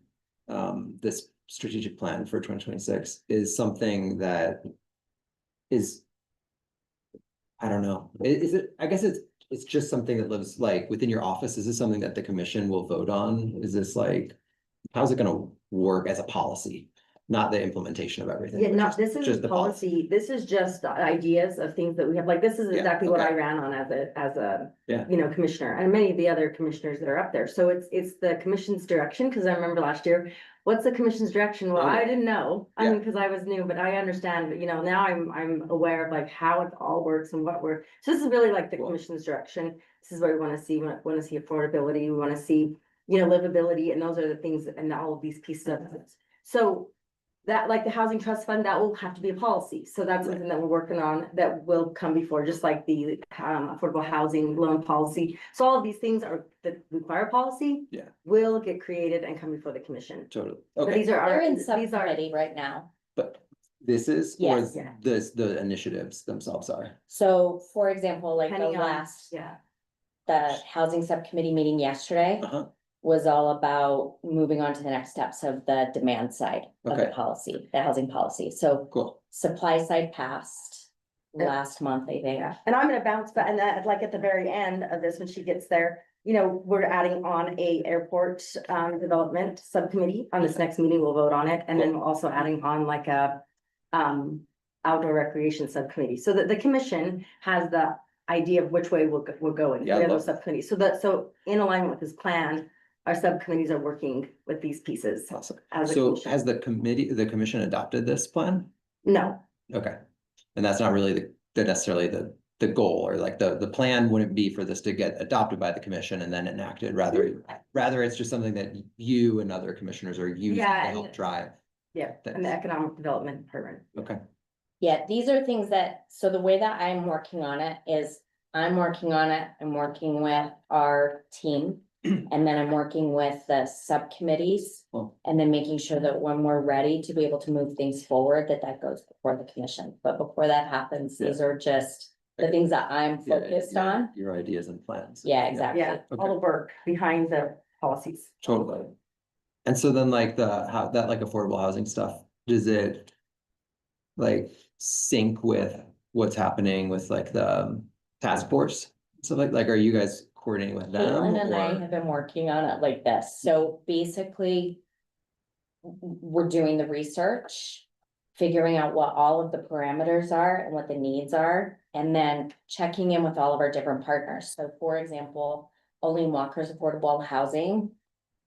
this strategic plan for 2026 is something that is, I don't know, is it, I guess it's just something that lives like within your office. Is this something that the commission will vote on? Is this like, how's it gonna work as a policy? Not the implementation of everything. Yeah, but no, just- this just is the policy, this is just ideas of things that we have, like, this is Yeah, exactly what I okay. ran on as a, Yeah. you know, commissioner, and many of the other commissioners that are up there, so it's the commission's direction, because I remember last year, what's the commission's direction? Well, I Okay. didn't know, I Yeah. mean, because I was new, but I understand, you know, now I'm aware of like how it all works and what we're, so this is really like the Cool. commission's direction. This is what we want to see, we want to see affordability, we want to see, you know, livability, and those are the things, and all of these pieces of it. So that, like the housing trust fund, that will have to be a policy. So that's something that we're working on that will come before, just like the affordable housing loan policy. So all of these things are that require policy. Yeah. Will get created and come before the commission. Totally. But Okay, these are They're our, in these are, subcommittee right now. but this is, or Yes. Yeah. the initiatives themselves are? So for example, like the depending on, last, yeah. the housing subcommittee meeting yesterday Uh-huh. was all about moving on to the next steps of the demand side of the Okay. policy, the housing policy. So Cool. supply side passed Yeah. last month, I think. Yeah, and I'm gonna bounce back, and that, like at the very end of this, when she gets there, you know, we're adding on a airport development subcommittee. On this next meeting, we'll vote on it, and then we're also adding on like a outdoor recreation subcommittee, so that the commission has the idea of which way we're going. Yeah, I We have those love- subcommittees, so in alignment with this plan, our subcommittees are working with these pieces. Awesome. As a So commission. has the commission adopted this plan? No, Okay. And that's not really the necessarily the goal, or like the plan wouldn't be for this to get adopted by the commission and then enacted, rather it's just something that you and other commissioners are using to Yeah, help drive. yeah, and the economic development department. Okay. Yeah, these are things that, so the way that I'm working on it is, I'm working on it, I'm working with our team. And then I'm working with the subcommittees, Cool. and then making sure that when we're ready to be able to move things forward, that goes before the commission. But before that happens, these are just the things that I'm Yeah, focused yeah, on. your ideas and plans. Yeah, exactly. Yeah, all the work behind the policies. Totally. And so then like how that like affordable housing stuff, does it like sync with what's happening with like the task force? So like, are you guys coordinating with them? Caitlin and I or- have been working on it like this, so basically. We're doing the research, figuring out what all of the parameters are and what the needs are, and then checking in with all of our different partners. So for example, Olin Walker's affordable housing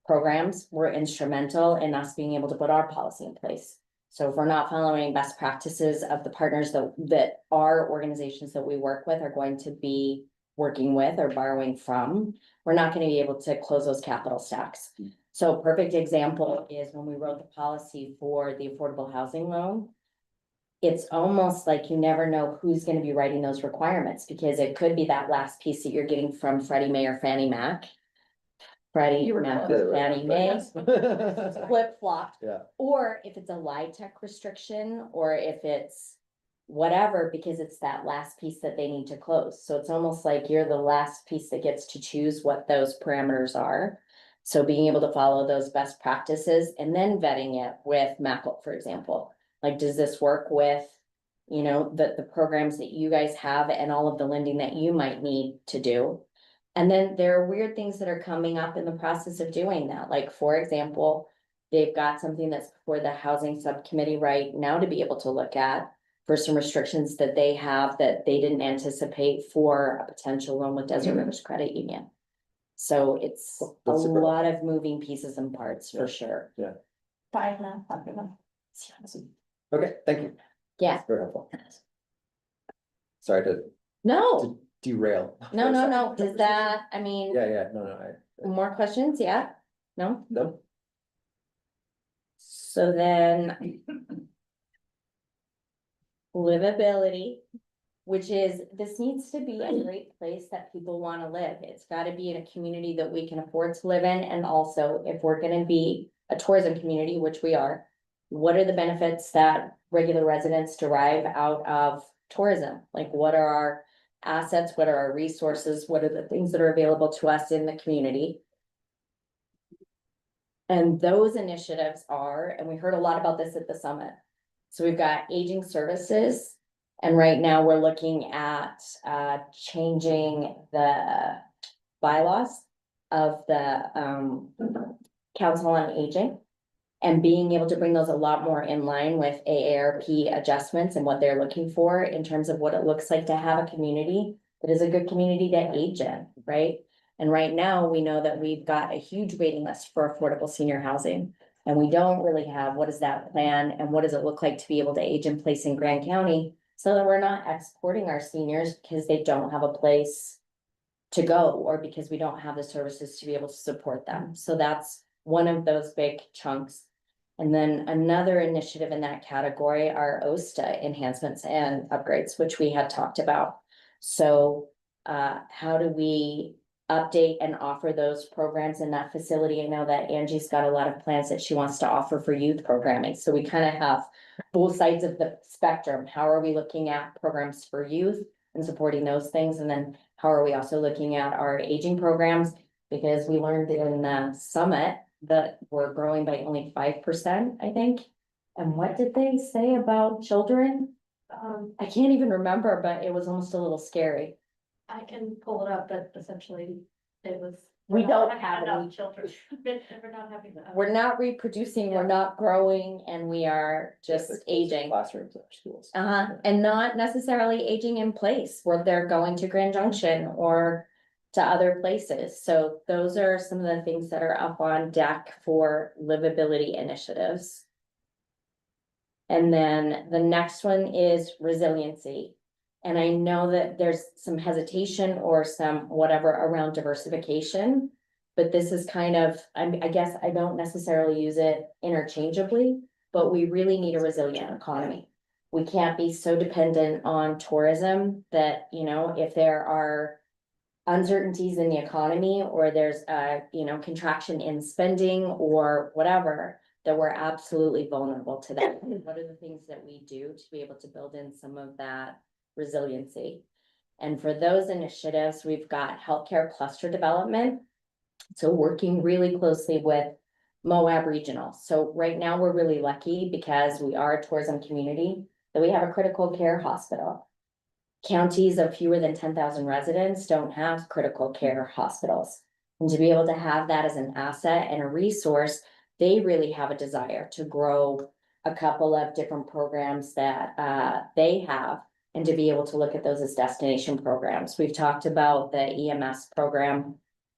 programs were instrumental in us being able to put our policy in place. So if we're not following best practices of the partners that our organizations that we work with are going to be working with or borrowing from, we're not going to be able to close those capital stacks. So a perfect example is when we wrote the policy for the affordable housing loan. It's almost like you never know who's going to be writing those requirements, because it could be that last piece that you're getting from Freddie Mae or Fannie Mac. Freddie You were Mac, close. Fannie Mae, flip flop. Yeah. Or if it's a LIHTC restriction, or if it's whatever, because it's that last piece that they need to close. So it's almost like you're the last piece that gets to choose what those parameters are. So being able to follow those best practices and then vetting it with MACL, for example, like, does this work with, you know, the programs that you guys have and all of the lending that you might need to do? And then there are weird things that are coming up in the process of doing that. Like, for example, they've got something that's for the housing subcommittee right now to be able to look at for some restrictions that they have that they didn't anticipate for a potential loan with Desert Rivers Credit Union. So it's a That's super lot of moving pieces and parts for sure. Bye now. Okay, thank you. Yeah, That's very helpful. Sorry to no, derail. no, does that, I mean, Yeah, no, more questions? Yeah, no? no. So then. Livability, which is, this needs to be a great place that people want to live. It's got to be in a community that we can afford to live in. And also, if we're going to be a tourism community, which we are, what are the benefits that regular residents derive out of tourism? Like, what are our assets? What are our resources? What are the things that are available to us in the community? And those initiatives are, and we heard a lot about this at the summit. So we've got aging services. And right now we're looking at changing the bylaws of the Council on Aging. And being able to bring those a lot more in line with AARP adjustments and what they're looking for in terms of what it looks like to have a community that is a good community to age in, right? And right now, we know that we've got a huge waiting list for affordable senior housing. And we don't really have, what is that plan and what does it look like to be able to age in place in Grand County? So that we're not exporting our seniors because they don't have a place to go, or because we don't have the services to be able to support them. So that's one of those big chunks. And then another initiative in that category are OSTA enhancements and upgrades, which we had talked about. So how do we update and offer those programs in that facility? I know that Angie's got a lot of plans that she wants to offer for youth programming. So we kind of have both sides of the spectrum. How are we looking at programs for youth and supporting those things? And then how are we also looking at our aging programs? Because we learned in the summit that we're growing by only 5%, I think. And what did they say about children? I can't even remember, but it was almost a little scary. I can pull it up, but essentially it was. We we're not don't have having any. enough children. We're not having enough. We're not reproducing, we're not growing, and we are just aging. Classrooms in our schools. And not necessarily aging in place where they're going to Grand Junction or to other places. So those are some of the things that are up on deck for livability initiatives. And then the next one is resiliency. And I know that there's some hesitation or some whatever around diversification, but this is kind of, I guess I don't necessarily use it interchangeably, but we really need a resilient economy. We can't be so dependent on tourism that, you know, if there are uncertainties in the economy or there's a, you know, contraction in spending or whatever, that we're absolutely vulnerable to that. What are the things that we do to be able to build in some of that resiliency? And for those initiatives, we've got healthcare cluster development. So working really closely with Moab Regional. So right now, we're really lucky because we are a tourism community, that we have a critical care hospital. Counties of fewer than 10,000 residents don't have critical care hospitals. And to be able to have that as an asset and a resource, they really have a desire to grow a couple of different programs that they have, and to be able to look at those as destination programs. We've talked about the EMS program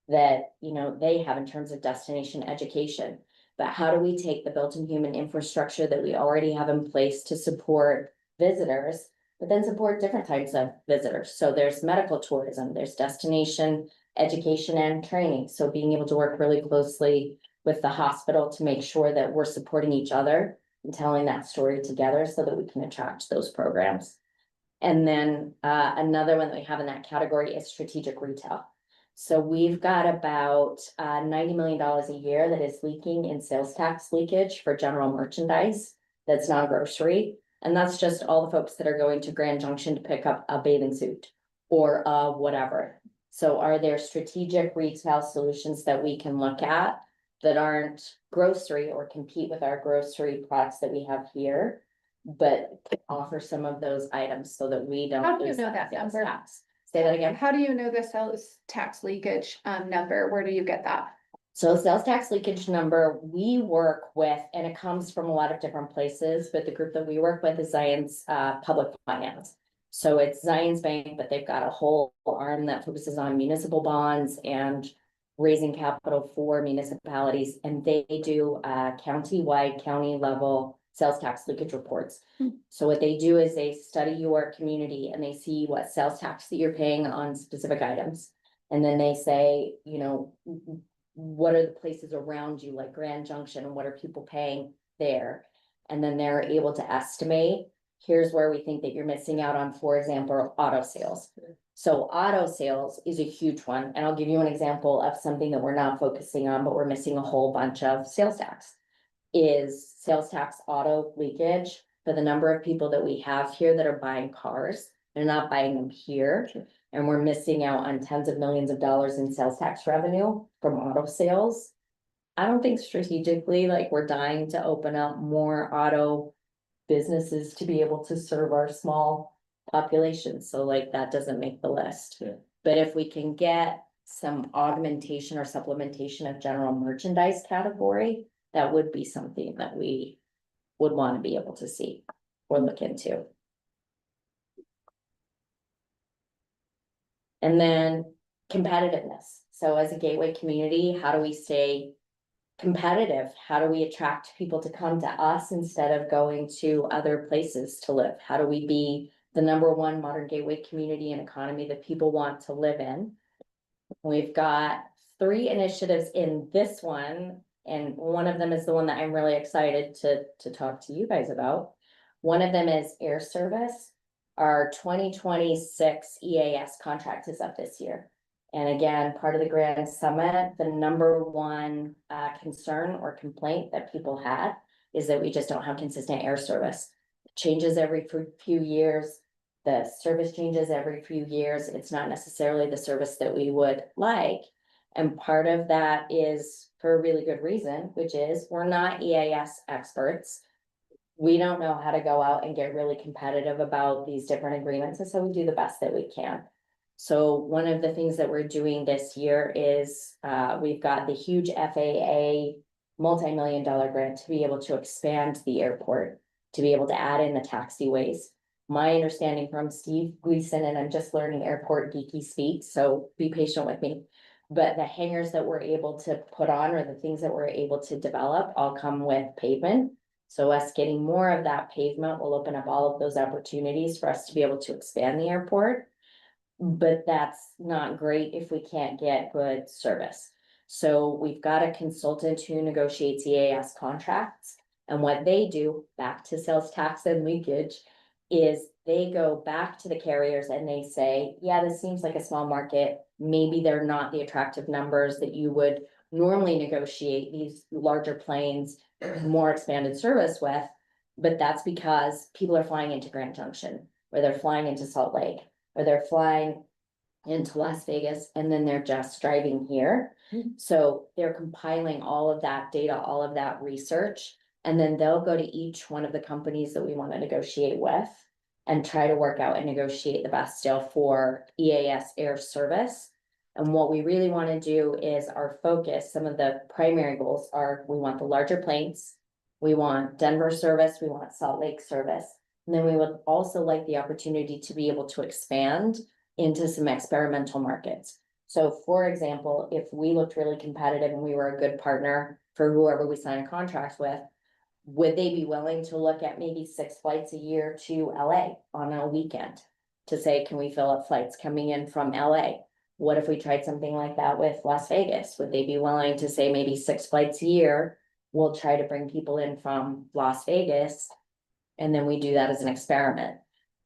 that, you know, they have in terms of destination education. But how do we take the built-in human infrastructure that we already have in place to support visitors, but then support different types of visitors? So there's medical tourism, there's destination education and training. So being able to work really closely with the hospital to make sure that we're supporting each other and telling that story together so that we can attract those programs. And then another one that we have in that category is strategic retail. So we've got about $90 million a year that is leaking in sales tax leakage for general merchandise that's non-grocery. And that's just all the folks that are going to Grand Junction to pick up a bathing suit or whatever. So are there strategic retail solutions that we can look at that aren't grocery or compete with our grocery products that we have here, but offer some of those items so that we don't How do you lose know that sales number? tax? Say that again. How do you know the sales tax leakage number? Where do you get that? So sales tax leakage number, we work with, and it comes from a lot of different places, but the group that we work with is Zion's Public Finance. So it's Zion's Bank, but they've got a whole arm that focuses on municipal bonds and raising capital for municipalities. And they do county-wide, county level sales tax leakage reports. So what they do is they study your community and they see what sales tax that you're paying on specific items. And then they say, you know, what are the places around you, like Grand Junction, and what are people paying there? And then they're able to estimate, here's where we think that you're missing out on, for example, auto sales. So auto sales is a huge one. And I'll give you an example of something that we're not focusing on, but we're missing a whole bunch of sales tax. Is sales tax auto leakage for the number of people that we have here that are buying cars. They're not buying them here. And we're missing out on tens of millions of dollars in sales tax revenue from auto sales. I don't think strategically, like, we're dying to open up more auto businesses to be able to serve our small population. So like, that doesn't make the list. Yeah. But if we can get some augmentation or supplementation of general merchandise category, that would be something that we would want to be able to see or look into. And then competitiveness. So as a gateway community, how do we stay competitive? How do we attract people to come to us instead of going to other places to live? How do we be the #1 modern gateway community and economy that people want to live in? We've got 3 initiatives in this one, and one of them is the one that I'm really excited to talk to you guys about. One of them is air service. Our 2026 EAS contract is up this year. And again, part of the Grand Summit, the #1 concern or complaint that people had is that we just don't have consistent air service. It changes every few years. The service changes every few years. It's not necessarily the service that we would like. And part of that is for a really good reason, which is we're not EAS experts. We don't know how to go out and get really competitive about these different agreements. And so we do the best that we can. So one of the things that we're doing this year is we've got the huge FAA multi-million-dollar grant to be able to expand the airport, to be able to add in the taxiways. My understanding from Steve Gleason, and I'm just learning airport geeky speak, so be patient with me. But the hangars that we're able to put on, or the things that we're able to develop, all come with pavement. So us getting more of that pavement will open up all of those opportunities for us to be able to expand the airport. But that's not great if we can't get good service. So we've got a consultant who negotiates EAS contracts. And what they do, back to sales tax and leakage, is they go back to the carriers and they say, yeah, this seems like a small market. Maybe they're not the attractive numbers that you would normally negotiate these larger planes, more expanded service with. But that's because people are flying into Grand Junction, or they're flying into Salt Lake, or they're flying into Las Vegas, and then they're just driving here. So they're compiling all of that data, all of that research, and then they'll go to each one of the companies that we want to negotiate with and try to work out and negotiate the best deal for EAS air service. And what we really want to do is our focus, some of the primary goals are, we want the larger planes, we want Denver service, we want Salt Lake service. And then we would also like the opportunity to be able to expand into some experimental markets. So for example, if we looked really competitive and we were a good partner for whoever we sign a contract with, would they be willing to look at maybe 6 flights a year to LA on a weekend? To say, can we fill up flights coming in from LA? What if we tried something like that with Las Vegas? Would they be willing to say maybe 6 flights a year? We'll try to bring people in from Las Vegas. And then we do that as an experiment.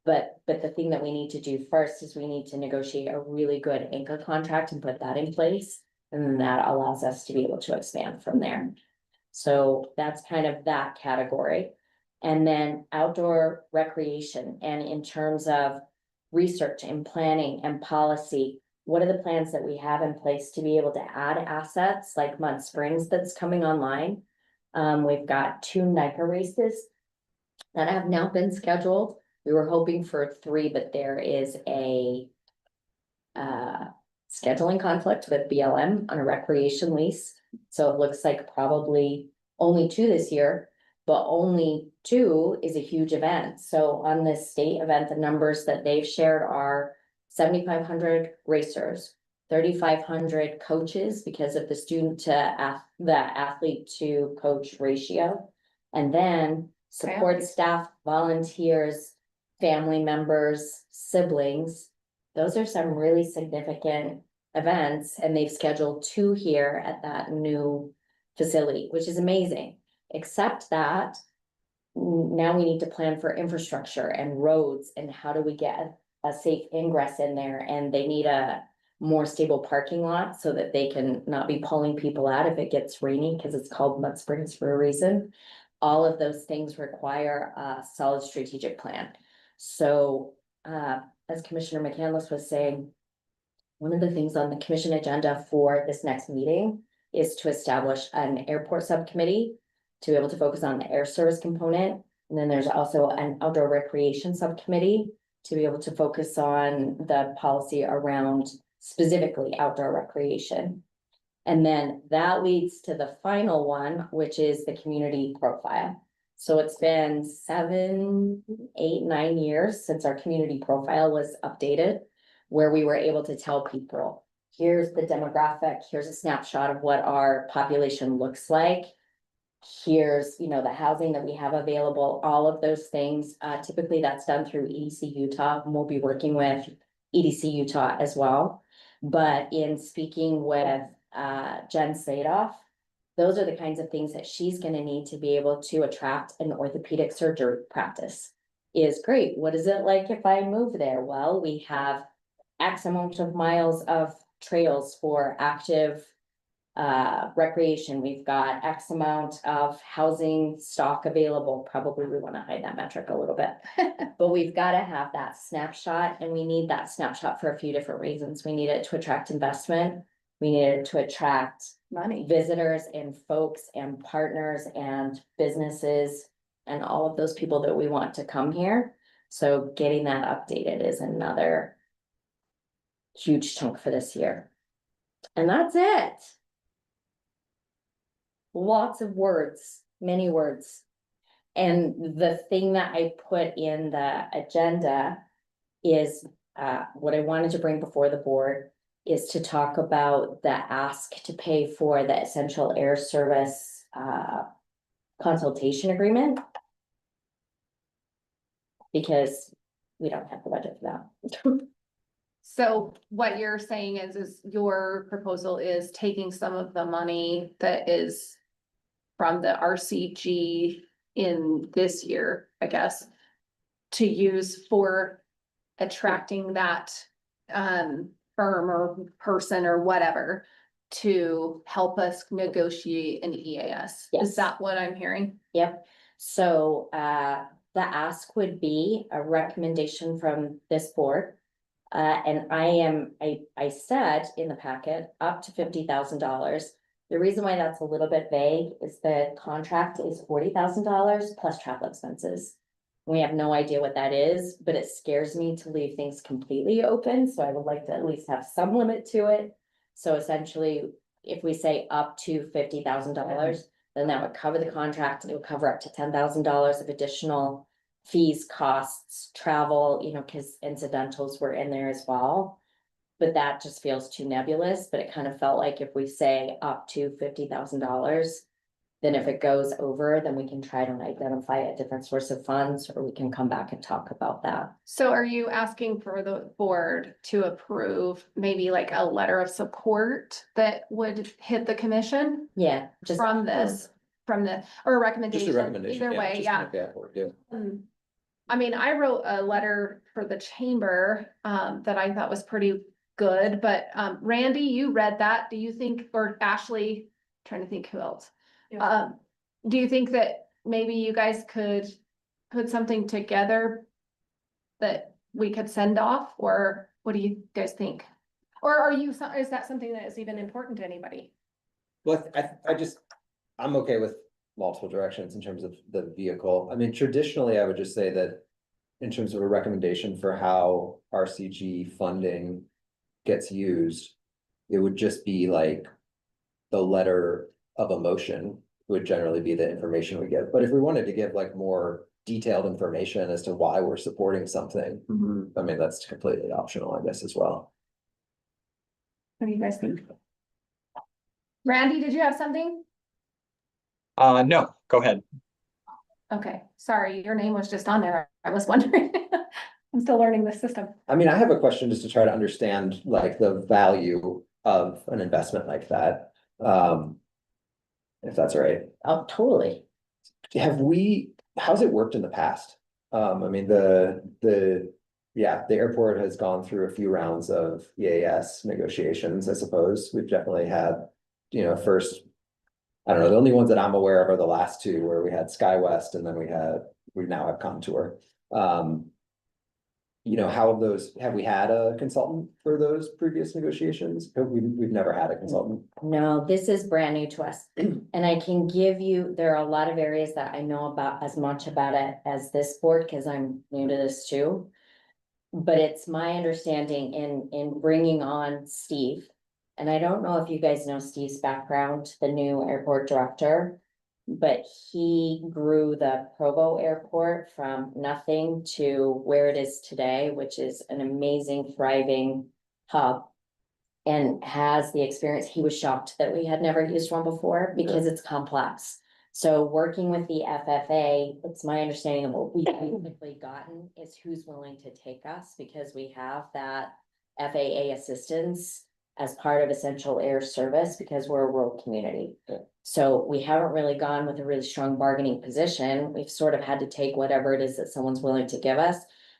But the thing that we need to do first is we need to negotiate a really good anchor contract and put that in place. And then that allows us to be able to expand from there. So that's kind of that category. And then outdoor recreation, and in terms of research and planning and policy, what are the plans that we have in place to be able to add assets like Mud Springs that's coming online? We've got 2 NICA races that have now been scheduled. We were hoping for 3, but there is a scheduling conflict with BLM on a recreation lease. So it looks like probably only 2 this year, but only 2 is a huge event. So on this state event, the numbers that they've shared are 7,500 racers, 3,500 coaches because of the student to the athlete to coach ratio, and then support staff, volunteers, family members, siblings. Those are some really significant events, and they've scheduled 2 here at that new facility, which is amazing. Except that now we need to plan for infrastructure and roads and how do we get a safe ingress in there, and they need a more stable parking lot so that they can not be pulling people out if it gets rainy, because it's called Mud Springs for a reason. All of those things require a solid strategic plan. So as Commissioner McCandless was saying, one of the things on the commission agenda for this next meeting is to establish an airport subcommittee to be able to focus on the air service component. And then there's also an outdoor recreation subcommittee to be able to focus on the policy around specifically outdoor recreation. And then that leads to the final one, which is the community profile. So it's been 7, 8, 9 years since our community profile was updated, where we were able to tell people, here's the demographic, here's a snapshot of what our population looks like. Here's, you know, the housing that we have available, all of those things. Typically that's done through EDC Utah, and we'll be working with EDC Utah as well. But in speaking with Jen Sadoff, those are the kinds of things that she's going to need to be able to attract an orthopedic surgery practice. Is great. What is it like if I move there? Well, we have X amount of miles of trails for active recreation. We've got X amount of housing stock available. Probably we want to hide that metric a little bit, but we've got to have that snapshot, and we need that snapshot for a few different reasons. We need it to attract investment. We need it to attract Money. visitors and folks and partners and businesses and all of those people that we want to come here. So getting that updated is another huge chunk for this year. And that's it. Lots of words, many words. And the thing that I put in the agenda is what I wanted to bring before the board is to talk about the ask to pay for the essential air service consultation agreement. Because we don't have the budget for that. So what you're saying is your proposal is taking some of the money that is from the RCG in this year, I guess, to use for attracting that firm or person or whatever to help us negotiate an EAS. Yes. Is that what I'm hearing? Yep. So the ask would be a recommendation from this board And I said in the packet, up to $50,000. The reason why that's a little bit vague is the contract is $40,000 plus travel expenses. We have no idea what that is, but it scares me to leave things completely open, so I would like to at least have some limit to it. So essentially, if we say up to $50,000, then that would cover the contract, and it would cover up to $10,000 of additional fees, costs, travel, because incidentals were in there as well. But that just feels too nebulous, but it kind of felt like if we say up to $50,000, then if it goes over, then we can try to identify a different source of funds, or we can come back and talk about that. So are you asking for the board to approve maybe like a letter of support that would hit the commission Yeah, just from this, or a recommendation? Just a recommendation. Either way, just yeah. like that would do. I mean, I wrote a letter for the chamber, that I thought was pretty good, but, Randy, you read that. Do you think, or Ashley, trying to think who else? Do you think that maybe you guys could put something together that we could send off, or what do you guys think? Or is that something that is even important to anybody? Well, I'm okay with multiple directions in terms of the vehicle. I mean, traditionally, I would just say that in terms of a recommendation for how RCG funding gets used, it would just be like the letter of a motion would generally be the information we give. But if we wanted to give like more detailed information as to why we're supporting something, I mean, that's completely optional, I guess, as well. What do you guys think? Randy, did you have something? No, go ahead. Okay, sorry, your name was just on there. I was wondering. I'm still learning the system. I mean, I have a question just to try to understand like the value of an investment like that. If that's all right. Oh, totally. How's it worked in the past? I mean, the airport has gone through a few rounds of EAS negotiations, I suppose. We've definitely had, first, I don't know, the only ones that I'm aware of are the last two where we had SkyWest and then we now have Contour. Have we had a consultant for those previous negotiations? We've never had a consultant. No, this is brand new to us. And I can give you, there are a lot of areas that I know about as much about it as this board, because I'm new to this too. But it's my understanding in bringing on Steve, and I don't know if you guys know Steve's background, the new airport director, but he grew the Provo Airport from nothing to where it is today, which is an amazing, thriving hub. And has the experience. He was shocked that we had never used one before because it's complex. So working with the FFA, it's my understanding of what we've basically gotten is who's willing to take us, because we have that FAA assistance as part of essential air service, because we're a rural community. So we haven't really gone with a really strong bargaining position. We've sort of had to take whatever it is that someone's willing to give us.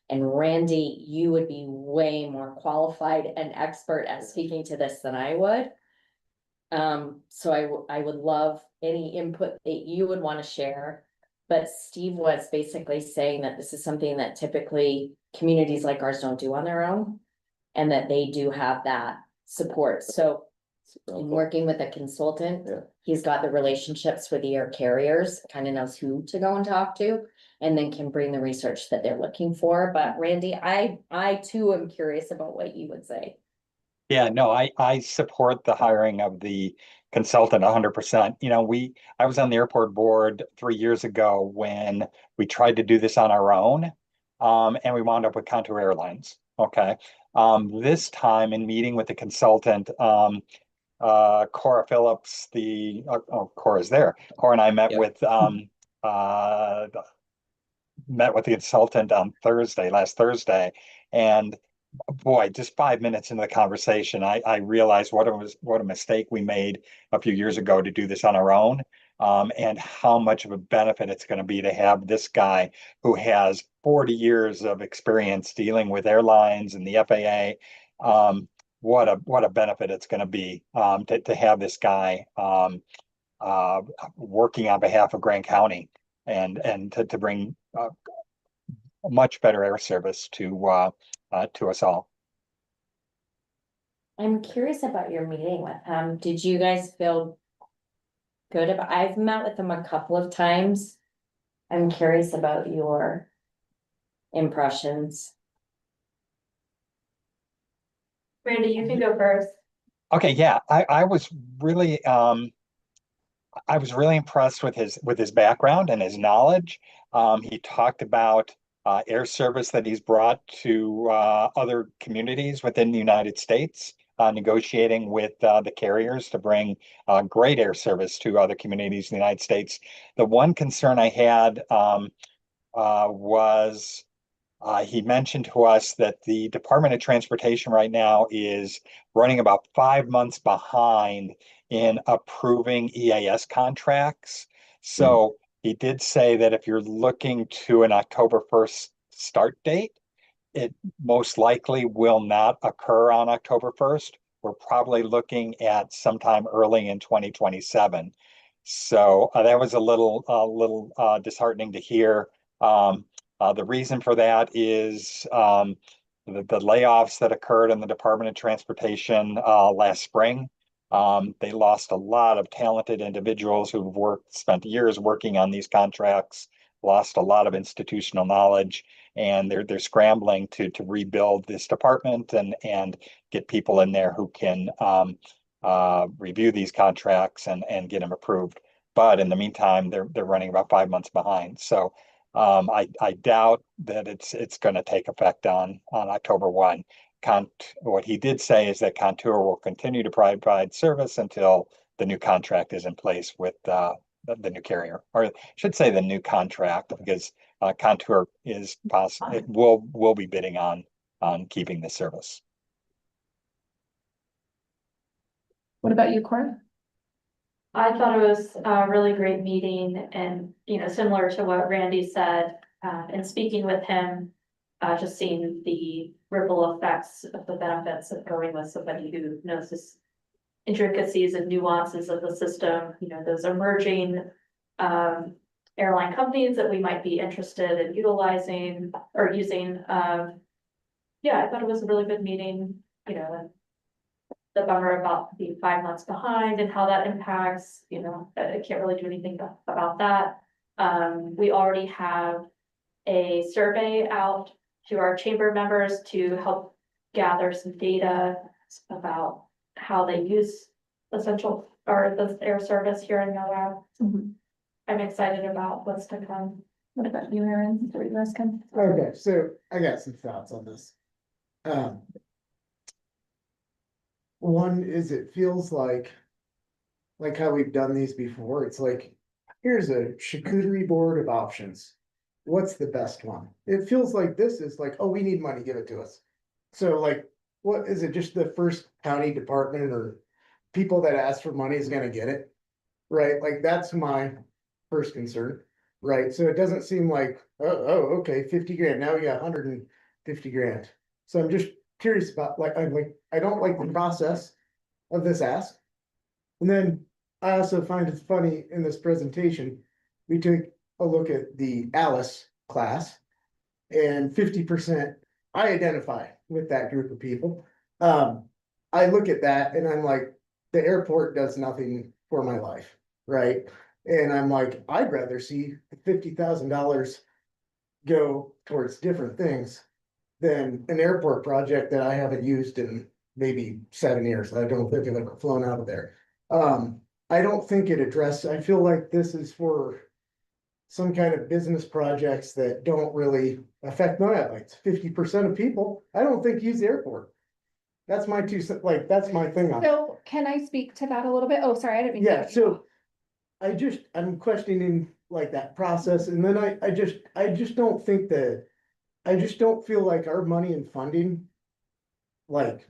And Randy, you would be way more qualified and expert at speaking to this than I would. So I would love any input that you would want to share. But Steve was basically saying that this is something that typically communities like ours don't do on their own, and that they do have that support. So in working with a consultant, he's got the relationships with the air carriers, kind of knows who to go and talk to, and then can bring the research that they're looking for. But Randy, I too am curious about what you would say. Yeah, no, I support the hiring of the consultant 100%. I was on the airport board 3 years ago when we tried to do this on our own, and we wound up with Contour Airlines. Okay. This time in meeting with the consultant, Cora Phillips, Cora's there. Cora and I met with the consultant on last Thursday, and boy, just 5 minutes into the conversation, I realized what a mistake we made a few years ago to do this on our own, and how much of a benefit it's going to be to have this guy who has 40 years of experience dealing with airlines and the FAA. What a benefit it's going to be to have this guy working on behalf of Grant County and to bring much better air service to us all. I'm curious about your meeting with him. Did you guys feel good about, I've met with him a couple of times. I'm curious about your impressions. Randy, you can go first. Okay, yeah, I was really impressed with his background and his knowledge. He talked about air service that he's brought to other communities within the United States, negotiating with the carriers to bring great air service to other communities in the United States. The one concern I had was he mentioned to us that the Department of Transportation right now is running about 5 months behind in approving EAS contracts. So he did say that if you're looking to an October 1st start date, it most likely will not occur on October 1st. We're probably looking at sometime early in 2027. So that was a little disheartening to hear. The reason for that is the layoffs that occurred in the Department of Transportation last spring. They lost a lot of talented individuals who've spent years working on these contracts, lost a lot of institutional knowledge, and they're scrambling to rebuild this department and get people in there who can review these contracts and get them approved. But in the meantime, they're running about 5 months behind. So I doubt that it's going to take effect on October 1. What he did say is that Contour will continue to provide service until the new contract is in place with the new carrier, or I should say the new contract, because Contour is possible, it will be bidding on keeping the service. What about you, Cora? I thought it was a really great meeting and, similar to what Randy said, and speaking with him, just seeing the ripple effects of the benefits of going with somebody who knows this intricacies and nuances of the system, those emerging airline companies that we might be interested in utilizing or using. Yeah, I thought it was a really good meeting, and the bummer about being 5 months behind and how that impacts, I can't really do anything about that. We already have a survey out to our chamber members to help gather some data about how they use essential or the air service here in EOAB. I'm excited about what's to come. What about you, Aaron? Okay, so I got some thoughts on this. One is it feels like how we've done these before. It's like, here's a charcuterie board of options. What's the best one? It feels like this is like, oh, we need money, give it to us. So like, what is it? Just the first county department or people that ask for money is gonna get it, right? Like that's my first concern, right? So it doesn't seem like, oh, okay, 50 grand. Now we got 150 grand. So I'm just curious about I don't like the process of this ask. And then I also find it funny in this presentation, we took a look at the Alice class and 50% I identify with that group of people. I look at that and I'm like, the airport does nothing for my life, right? And I'm like, I'd rather see $50,000 go towards different things than an airport project that I haven't used in maybe 7 years. I don't think I've ever flown out of there. I don't think it addresses, I feel like this is for some kind of business projects that don't really affect my lights. 50% of people, I don't think use the airport. That's my that's my thing on it. So can I speak to that a little bit? Oh, sorry, I didn't mean to. Yeah, so I'm questioning like that process, and then I just don't think that, I just don't feel like our money and funding like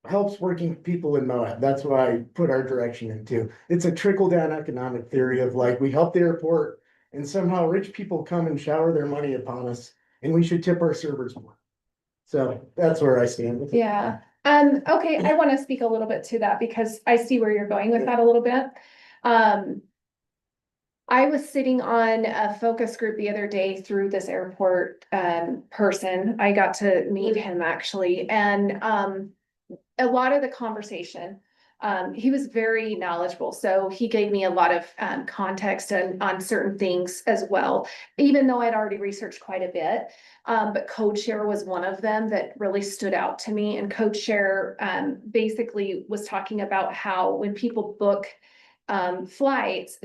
helps working people in Moab. That's what I put our direction into. It's a trickle down economic theory of like, we help the airport and somehow rich people come and shower their money upon us and we should tip our servers more. So that's where I stand with it. Yeah. Okay, I want to speak a little bit to that because I see where you're going with that a little bit. I was sitting on a focus group the other day through this airport person. I got to meet him actually, and a lot of the conversation, he was very knowledgeable, so he gave me a lot of context on certain things as well, even though I'd already researched quite a bit. But code share was one of them that really stood out to me, and code share basically was talking about how when people book flights,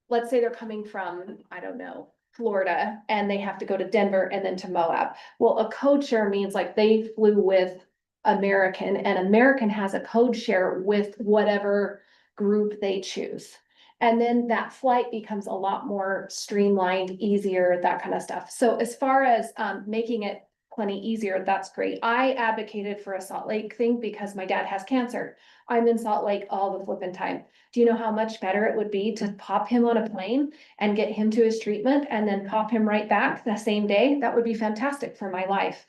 let's say they're coming from, I don't know, Florida, and they have to go to Denver and then to Moab. Well, a code share means like they flew with American, and American has a code share with whatever group they choose. And then that flight becomes a lot more streamlined, easier, that kind of stuff. So as far as making it plenty easier, that's great. I advocated for a Salt Lake thing because my dad has cancer. I'm in Salt Lake all the flipping time. Do you know how much better it would be to pop him on a plane and get him to his treatment and then pop him right back the same day? That would be fantastic for my life.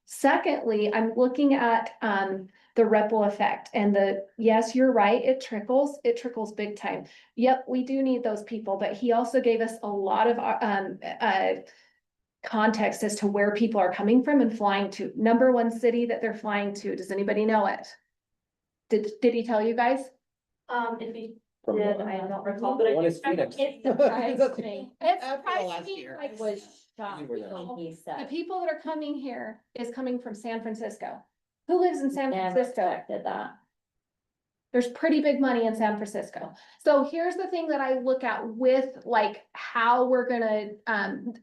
Secondly, I'm looking at the ripple effect and yes, you're right, it trickles big time. Yep, we do need those people, but he also gave us a lot of context as to where people are coming from and flying to. Number one city that they're flying to, does anybody know it? Did he tell you guys? If he From did, what? I don't recall, but I One do is Phoenix. It surprised me. It After surprised last me, year. I like, was shocked You were there. when he the said. people that are coming here is coming from San Francisco. Who lives in San Never Francisco? expected that. There's pretty big money in San Francisco. So here's the thing that I look at with like how we're gonna,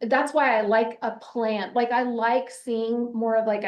that's why I like a plan. Like I like seeing more of like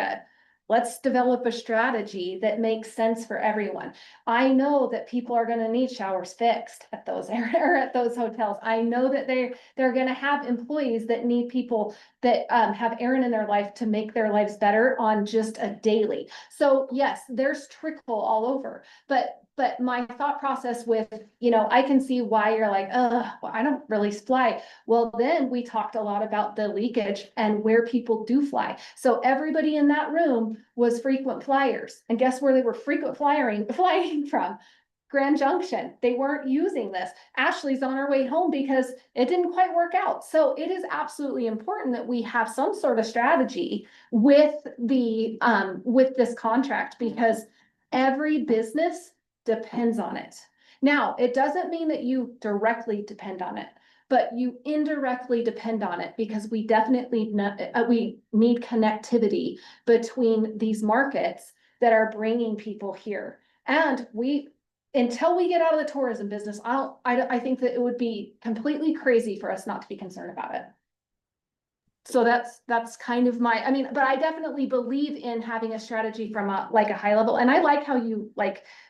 let's develop a strategy that makes sense for everyone. I know that people are gonna need showers fixed at those or at those hotels. I know that they're gonna have employees that need people that have Aaron in their life to make their lives better on just a daily. So yes, there's trickle all over, but my thought process with, I can see why you're like, well, I don't really fly. Well, then we talked a lot about the leakage and where people do fly. So everybody in that room was frequent flyers. And guess where they were flying from? Grand Junction. They weren't using this. Ashley's on her way home because it didn't quite work out. So it is absolutely important that we have some sort of strategy with with this contract, because every business depends on it. Now, it doesn't mean that you directly depend on it, but you indirectly depend on it, because we definitely we need connectivity between these markets that are bringing people here. And until we get out of the tourism business, I think that it would be completely crazy for us not to be concerned about it. So that's kind of but I definitely believe in having a strategy from a high level, and I like how you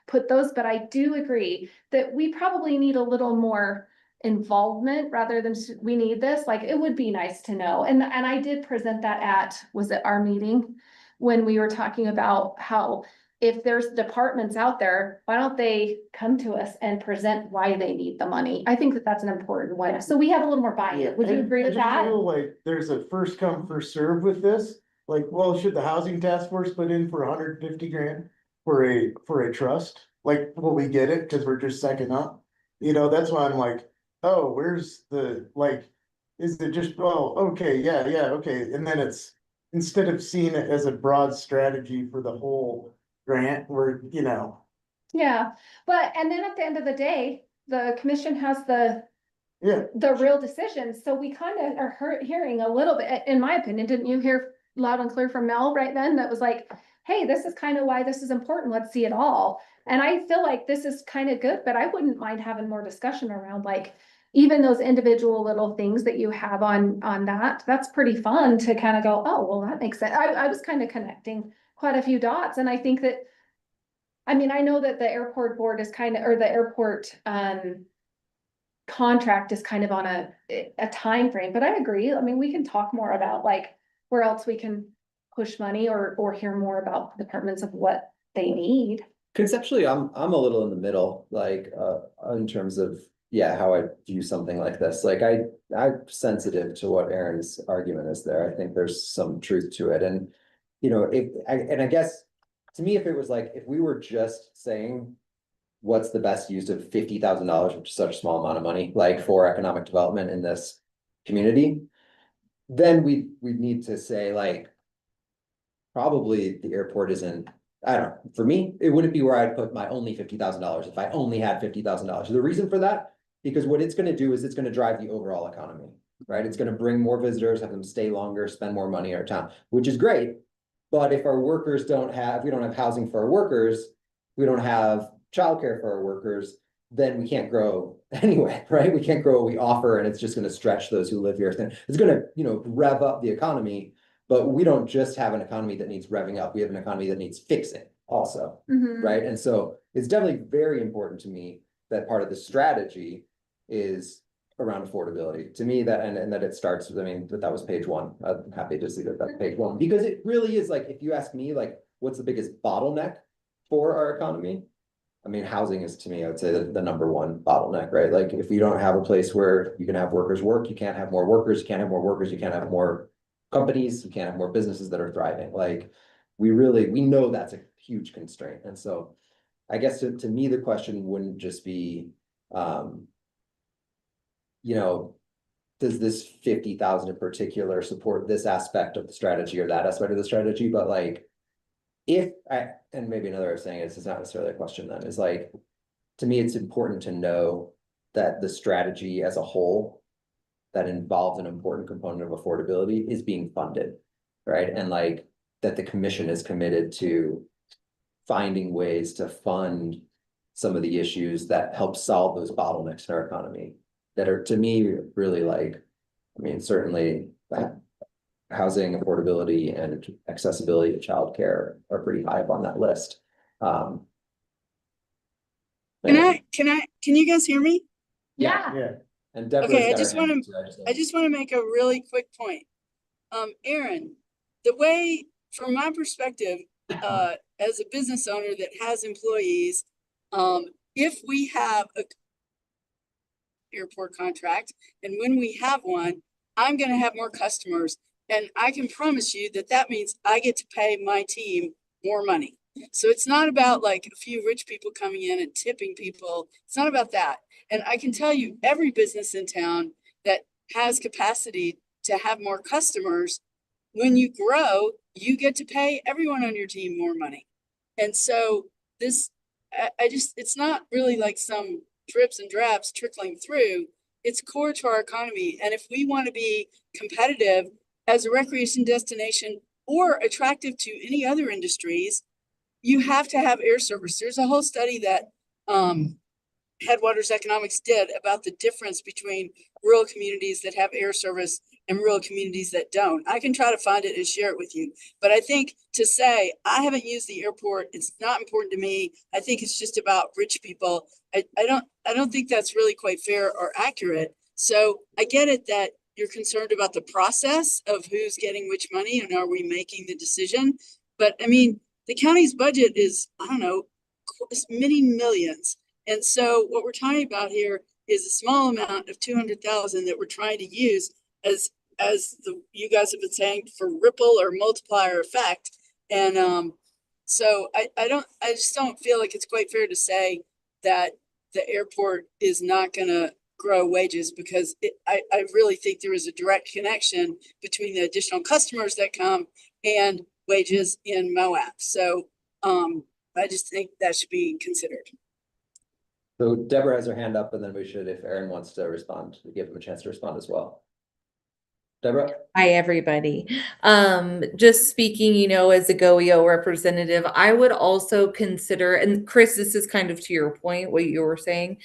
put those, but I do agree that we probably need a little more involvement rather than we need this. Like, it would be nice to know. And I did present that was it our meeting when we were talking about how if there's departments out there, why don't they come to us and present why they need the money? I think that that's an important one. So we have a little more buy-in. Would you agree with that? I feel like there's a first come, first serve with this. Like, well, should the housing task force put in for 150 grand for a trust? Like, will we get it? Cause we're just second up. That's why I'm like, oh, where's the, is it just, oh, okay, yeah, okay. And then it's, instead of seeing it as a broad strategy for the whole grant, Yeah, and then at the end of the day, the commission has the yeah, real decision. So we kind of are hearing a little bit, in my opinion, didn't you hear loud and clear from Mel right then? That was like, hey, this is kind of why this is important. Let's see it all. And I feel like this is kind of good, but I wouldn't mind having more discussion around even those individual little things that you have on that's pretty fun to kind of go, oh, well, that makes sense. I was kind of connecting quite a few dots. And I think that, I know that the airport board is or the airport, contract is kind of on a time frame, but I agree. We can talk more about where else we can push money or hear more about departments of what they need. Conceptually, I'm a little in the middle, in terms of, how I view something like this. I'm sensitive to what Aaron's argument is there. I think there's some truth to it. And, I guess, to me, if it was if we were just saying what's the best use of $50,000, which is such a small amount of money, for economic development in this community, then we'd need to say probably the airport isn't, I don't know, for me, it wouldn't be where I'd put my only $50,000 if I only had $50,000. The reason for that, because what it's gonna do is it's gonna drive the overall economy, right? It's gonna bring more visitors, have them stay longer, spend more money in our town, which is great. But if our workers we don't have housing for our workers, we don't have childcare for our workers, then we can't grow anyway, right? We can't grow what we offer, and it's just gonna stretch those who live here. It's gonna, rev up the economy, but we don't just have an economy that needs revving up, we have an economy that needs fixing also, right? And so it's definitely very important to me that part of the strategy is around affordability. To me, that and that it starts with, that was page one. I'm happy to see that that's page one, because it really is like, if you ask me, like, what's the biggest bottleneck for our economy? Housing is, to me, I would say the number one bottleneck, right? Like, if you don't have a place where you can have workers work, you can't have more workers, you can't have more workers, you can't have more companies, you can't have more businesses that are thriving. Like, we know that's a huge constraint. And so I guess to me, the question wouldn't just be, does this 50,000 in particular support this aspect of the strategy or that aspect of the strategy? But like, and maybe another way of saying it's not necessarily a question then, is like, to me, it's important to know that the strategy as a whole that involves an important component of affordability is being funded, right? And like, that the commission is committed to finding ways to fund some of the issues that help solve those bottlenecks in our economy that are, to me, really like, certainly housing affordability and accessibility to childcare are pretty high up on that list. Can you guys hear me? Yeah. And Deborah's Okay, I got her just hand want up, so I just want to make a really quick point. Aaron, the way, from my perspective, as a business owner that has employees, if we have a airport contract, and when we have one, I'm going to have more customers, and I can promise you that that means I get to pay my team more money. So it's not about like a few rich people coming in and tipping people. It's not about that. And I can tell you, every business in town that has capacity to have more customers, when you grow, you get to pay everyone on your team more money. And so this, it's not really like some drips and drabs trickling through. It's core to our economy. And if we want to be competitive as a recreation destination or attractive to any other industries, you have to have air service. There's a whole study that Headwaters Economics did about the difference between rural communities that have air service and rural communities that don't. I can try to find it and share it with you. But I think to say, I haven't used the airport, it's not important to me, I think it's just about rich people. I don't think that's really quite fair or accurate. So I get it that you're concerned about the process of who's getting which money and are we making the decision. But the county's budget is, I don't know, many millions. And so what we're talking about here is a small amount of 200,000 that we're trying to use as you guys have been saying, for ripple or multiplier effect. And so I just don't feel like it's quite fair to say that the airport is not going to grow wages, because I really think there is a direct connection between the additional customers that come and wages in Moab. So I just think that should be considered. So Deborah has her hand up, and then we should, if Aaron wants to respond, give him a chance to respond as well. Deborah? Hi, everybody. Just speaking, as a GoEO representative, I would also consider, and Chris, this is kind of to your point, what you were saying,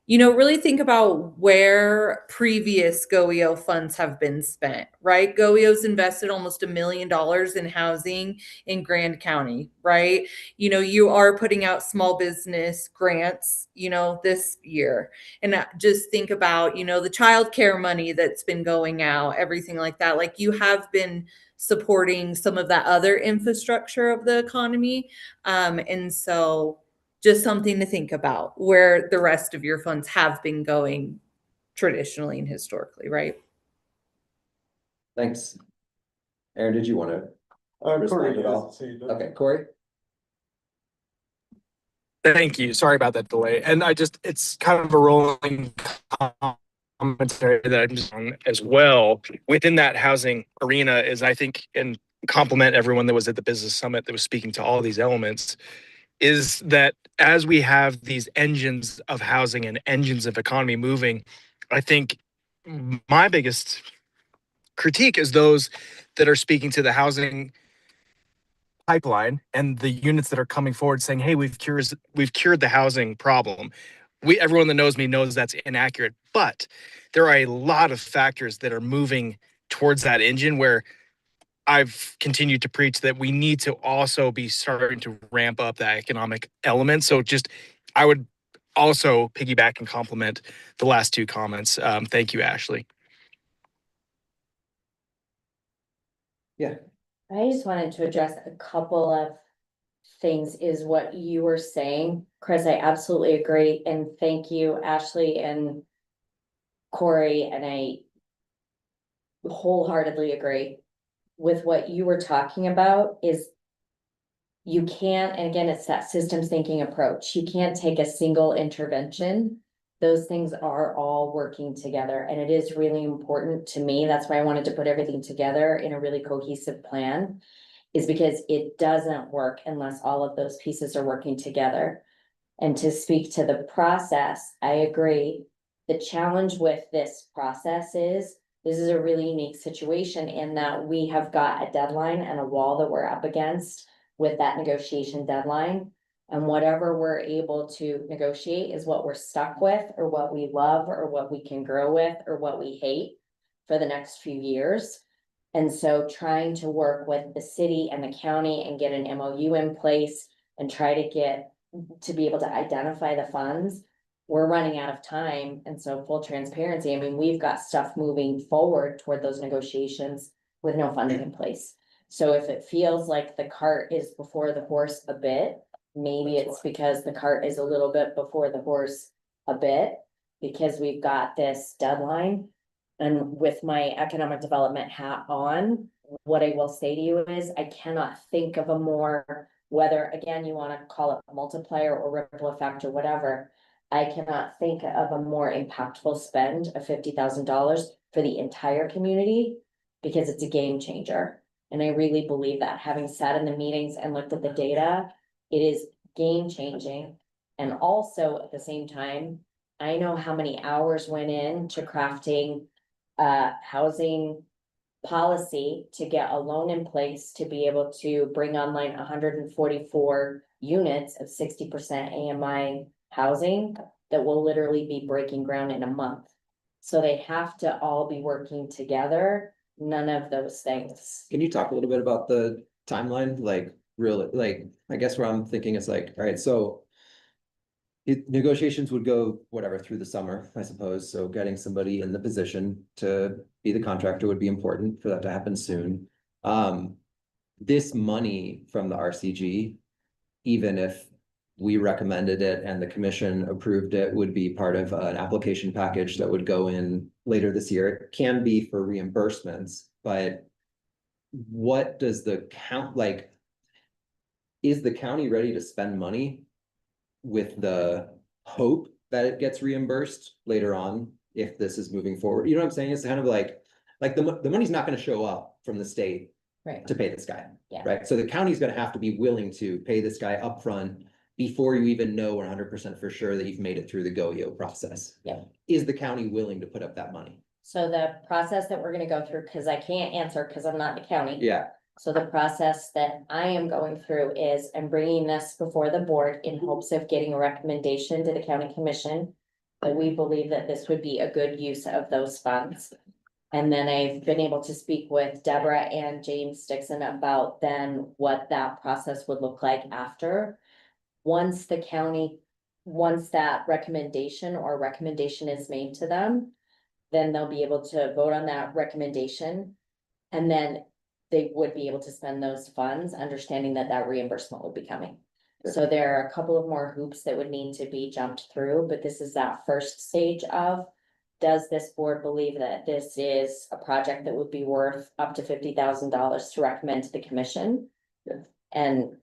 really think about where previous GoEO funds have been spent, right? GoEO's invested almost $1 million in housing in Grand County, right? You are putting out small business grants, this year. And just think about, the childcare money that's been going out, everything like that. Like, you have been supporting some of that other infrastructure of the economy. And so just something to think about where the rest of your funds have been going traditionally and historically, right? Thanks. Aaron, did you want to respond at all? Okay, Corey? Thank you. Sorry about that delay. And it's kind of a rolling commentary that I'm just on as well. Within that housing arena is, I think, and compliment everyone that was at the business summit that was speaking to all these elements, is that as we have these engines of housing and engines of economy moving, I think my biggest critique is those that are speaking to the housing pipeline and the units that are coming forward saying, hey, we've cured the housing problem. Everyone that knows me knows that's inaccurate, but there are a lot of factors that are moving towards that engine where I've continued to preach that we need to also be starting to ramp up that economic element. So I would also piggyback and compliment the last two comments. Thank you, Ashley. Yeah. I just wanted to address a couple of things is what you were saying. Chris, I absolutely agree. And thank you, Ashley and Corey. And I wholeheartedly agree with what you were talking about is you can't, and again, it's that systems thinking approach. You can't take a single intervention. Those things are all working together. And it is really important to me. That's why I wanted to put everything together in a really cohesive plan, is because it doesn't work unless all of those pieces are working together. And to speak to the process, I agree. The challenge with this process is this is a really unique situation in that we have got a deadline and a wall that we're up against with that negotiation deadline. And whatever we're able to negotiate is what we're stuck with, or what we love, or what we can grow with, or what we hate for the next few years. And so trying to work with the city and the county and get an MOU in place and try to get to be able to identify the funds, we're running out of time. And so full transparency, I mean, we've got stuff moving forward toward those negotiations with no funding in place. So if it feels like the cart is before the horse a bit, maybe it's because the cart is a little bit before the horse a bit, because we've got this deadline. And with my economic development hat on, what I will say to you is I cannot think of a more, whether again, you want to call it multiplier or ripple effect or whatever, I cannot think of a more impactful spend of $50,000 for the entire community, because it's a game changer. And I really believe that, having sat in the meetings and looked at the data, it is game changing. And also at the same time, I know how many hours went into crafting housing policy to get a loan in place to be able to bring online 144 units of 60% AMI housing that will literally be breaking ground in a month. So they have to all be working together. None of those things. Can you talk a little bit about the timeline? Like really, like, I guess where I'm thinking is like, all right, so negotiations would go whatever through the summer, I suppose. So getting somebody in the position to be the contractor would be important for that to happen soon. This money from the RCG, even if we recommended it and the commission approved it, would be part of an application package that would go in later this year. It can be for reimbursements, but what does the count, like, is the county ready to spend money with the hope that it gets reimbursed later on if this is moving forward? You know what I'm saying? It's kind of like the money's not going to show up from the state to pay this guy. Yeah. Right. So the county's going to have to be willing to pay this guy upfront before you even know 100% for sure that you've made it through the GOEO process. Yeah. Is the county willing to put up that money? So the process that we're going to go through, because I can't answer because I'm not the county. Yeah. So the process that I am going through is I'm bringing this before the board in hopes of getting a recommendation to the county commission that we believe that this would be a good use of those funds. And then I've been able to speak with Deborah and James Dixon about then what that process would look like after. Once that recommendation is made to them, then they'll be able to vote on that recommendation. And then they would be able to spend those funds, understanding that that reimbursement will be coming. So there are a couple of more hoops that would need to be jumped through, but this is that first stage of, does this board believe that this is a project that would be worth up to $50,000 to recommend to the commission? And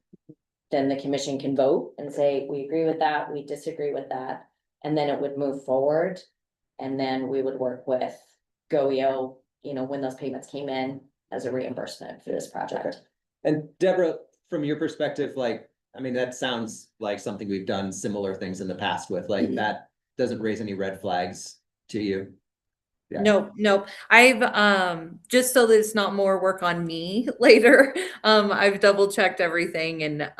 then the commission can vote and say, we agree with that, we disagree with that, and then it would move forward. And then we would work with GOEO, when those payments came in, as a reimbursement for this project. And Deborah, from your perspective, like, I mean, that sounds like something we've done similar things in the past with, like, that doesn't raise any red flags to you? Yeah. Nope. I've, just so that it's not more work on me later, I've double checked everything and,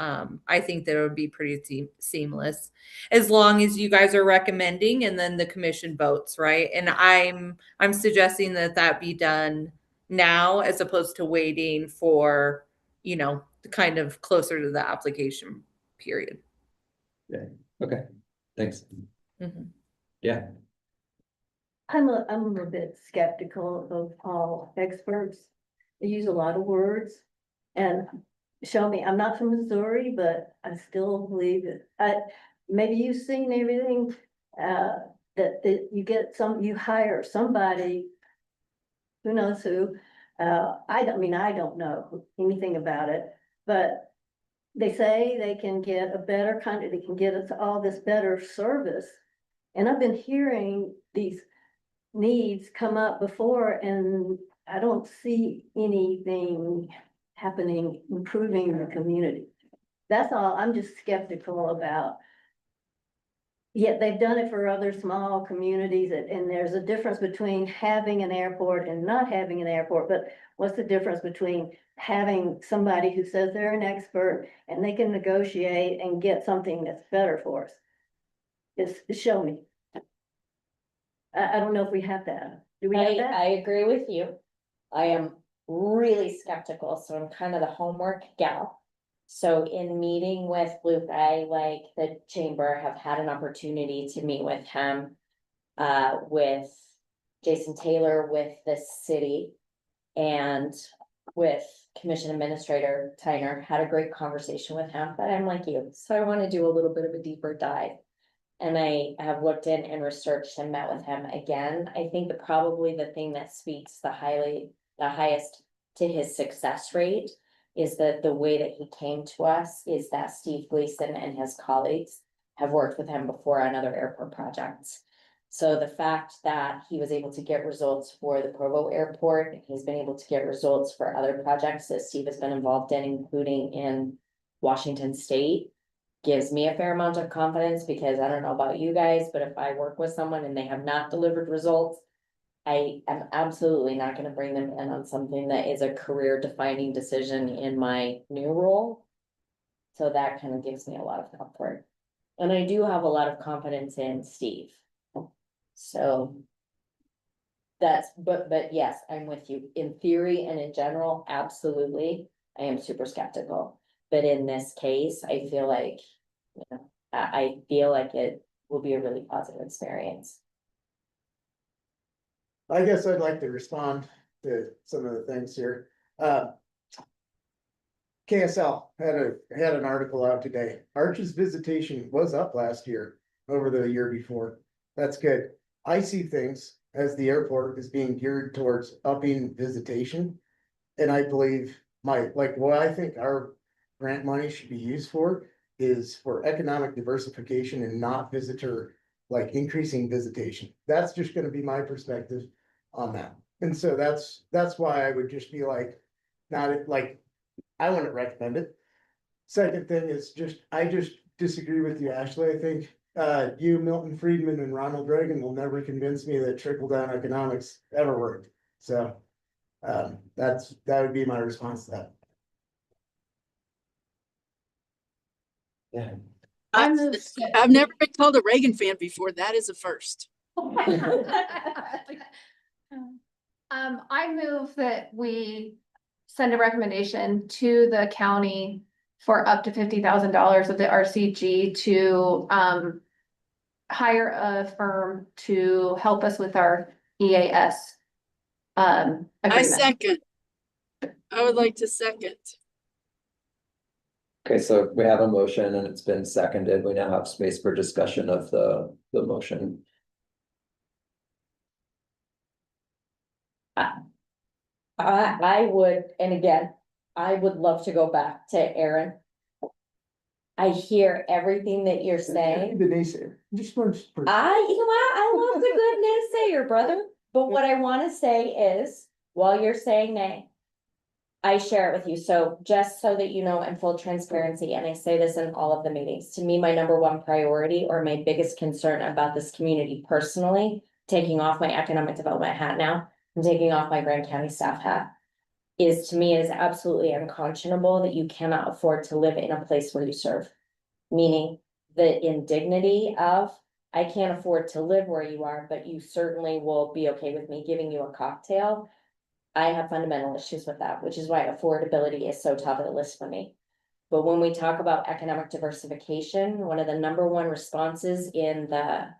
I think that it would be pretty seamless. As long as you guys are recommending and then the commission votes, right? And I'm suggesting that that be done now as opposed to waiting for, kind of closer to the application period. Okay, thanks. Mhm. Yeah, I'm a bit skeptical of all experts. They use a lot of words and show me, I'm not from Missouri, but I still believe that, maybe you've seen everything, that you hire somebody, who knows who, I don't know anything about it, but they say they can get a better they can get us all this better service. And I've been hearing these needs come up before and I don't see anything happening, improving the community. That's all. I'm just skeptical about. Yet they've done it for other small communities and there's a difference between having an airport and not having an airport. But what's the difference between having somebody who says they're an expert and they can negotiate and get something that's better for us? Just show me. I don't know if we have that. Do we have that? I agree with you. I am really skeptical, so I'm kind of the homework gal. So in meeting with Luke, I, like the chamber, have had an opportunity to meet with him, with Jason Taylor, with the city, and with Commission Administrator Tyner. Had a great conversation with him, but I'm like you, so I want to do a little bit of a deeper dive. And I have looked in and researched and met with him again. I think that probably the thing that speaks the highest to his success rate is that the way that he came to us is that Steve Gleason and his colleagues have worked with him before on other airport projects. So the fact that he was able to get results for the Provo Airport, he's been able to get results for other projects that Steve has been involved in, including in Washington State, gives me a fair amount of confidence, because I don't know about you guys, but if I work with someone and they have not delivered results, I am absolutely not going to bring them in on something that is a career defining decision in my new role. So that kind of gives me a lot of comfort. And I do have a lot of confidence in Steve. So that's, but yes, I'm with you. In theory and in general, absolutely, I am super skeptical. But in this case, I feel like, I feel like it will be a really positive experience. I guess I'd like to respond to some of the things here. KSL had an article out today. Arch's visitation was up last year over the year before. That's good. I see things as the airport is being geared towards upping visitation. And I believe what I think our grant money should be used for is for economic diversification and not increasing visitation. That's just gonna be my perspective on that. And so that's why I would just be I wouldn't recommend it. Second thing is I just disagree with you, Ashley. I think you, Milton Friedman, and Ronald Reagan will never convince me that trickle-down economics ever worked. So that would be my response to that. yeah. I've never been called a Reagan fan before. That is a first. I move that we send a recommendation to the county for up to $50,000 of the RCG to hire a firm to help us with our EAS I agreement. second. I would like to second. Okay, so we have a motion and it's been seconded. We now have space for discussion of the motion. I would, and again, I would love to go back to Aaron. I hear everything that you're saying. The naysayer. Just want to. You know what? I love the good naysayer, brother. But what I want to say is, while you're saying nay, I share it with you, so just so that you know, in full transparency, and I say this in all of the meetings, to me, my number one priority or my biggest concern about this community personally, taking off my economic development hat now, and taking off my Grand County staff hat, is to me, it is absolutely unconscionable that you cannot afford to live in a place where you serve. Meaning the indignity of, I can't afford to live where you are, but you certainly will be okay with me giving you a cocktail. I have fundamental issues with that, which is why affordability is so top of the list for me. But when we talk about economic diversification, one of the number one responses in the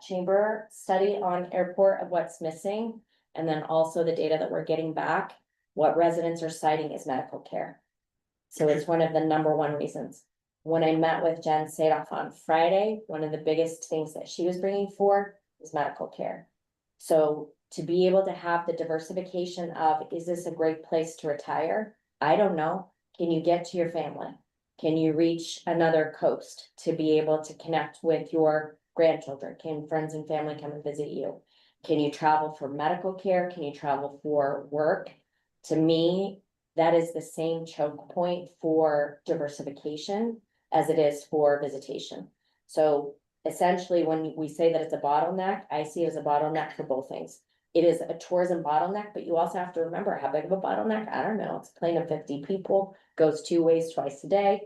chamber study on airport of what's missing, and then also the data that we're getting back, what residents are citing is medical care. So it's one of the number one reasons. When I met with Jen Sadoff on Friday, one of the biggest things that she was bringing forward is medical care. So to be able to have the diversification of, is this a great place to retire? I don't know. Can you get to your family? Can you reach another coast to be able to connect with your grandchildren? Can friends and family come and visit you? Can you travel for medical care? Can you travel for work? To me, that is the same choke point for diversification as it is for visitation. So essentially, when we say that it's a bottleneck, I see it as a bottleneck for both things. It is a tourism bottleneck, but you also have to remember how big of a bottleneck. I don't know. It's a plane of 50 people, goes 2 ways twice a day.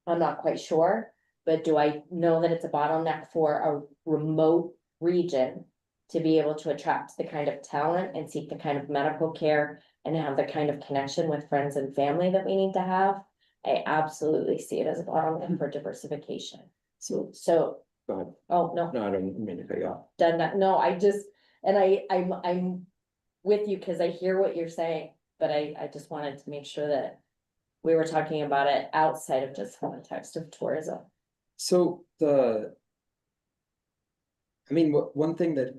I'm not quite sure, but do I know that it's a bottleneck for a remote region to be able to attract the kind of talent and seek the kind of medical care and have the kind of connection with friends and family that we need to have? I absolutely see it as a bottleneck for diversification. So, So, go ahead. oh, no, No, I don't mean to cut you off. done that. No, I just, and I'm with you because I hear what you're saying, but I just wanted to make sure that we were talking about it outside of just the context of tourism. So one thing that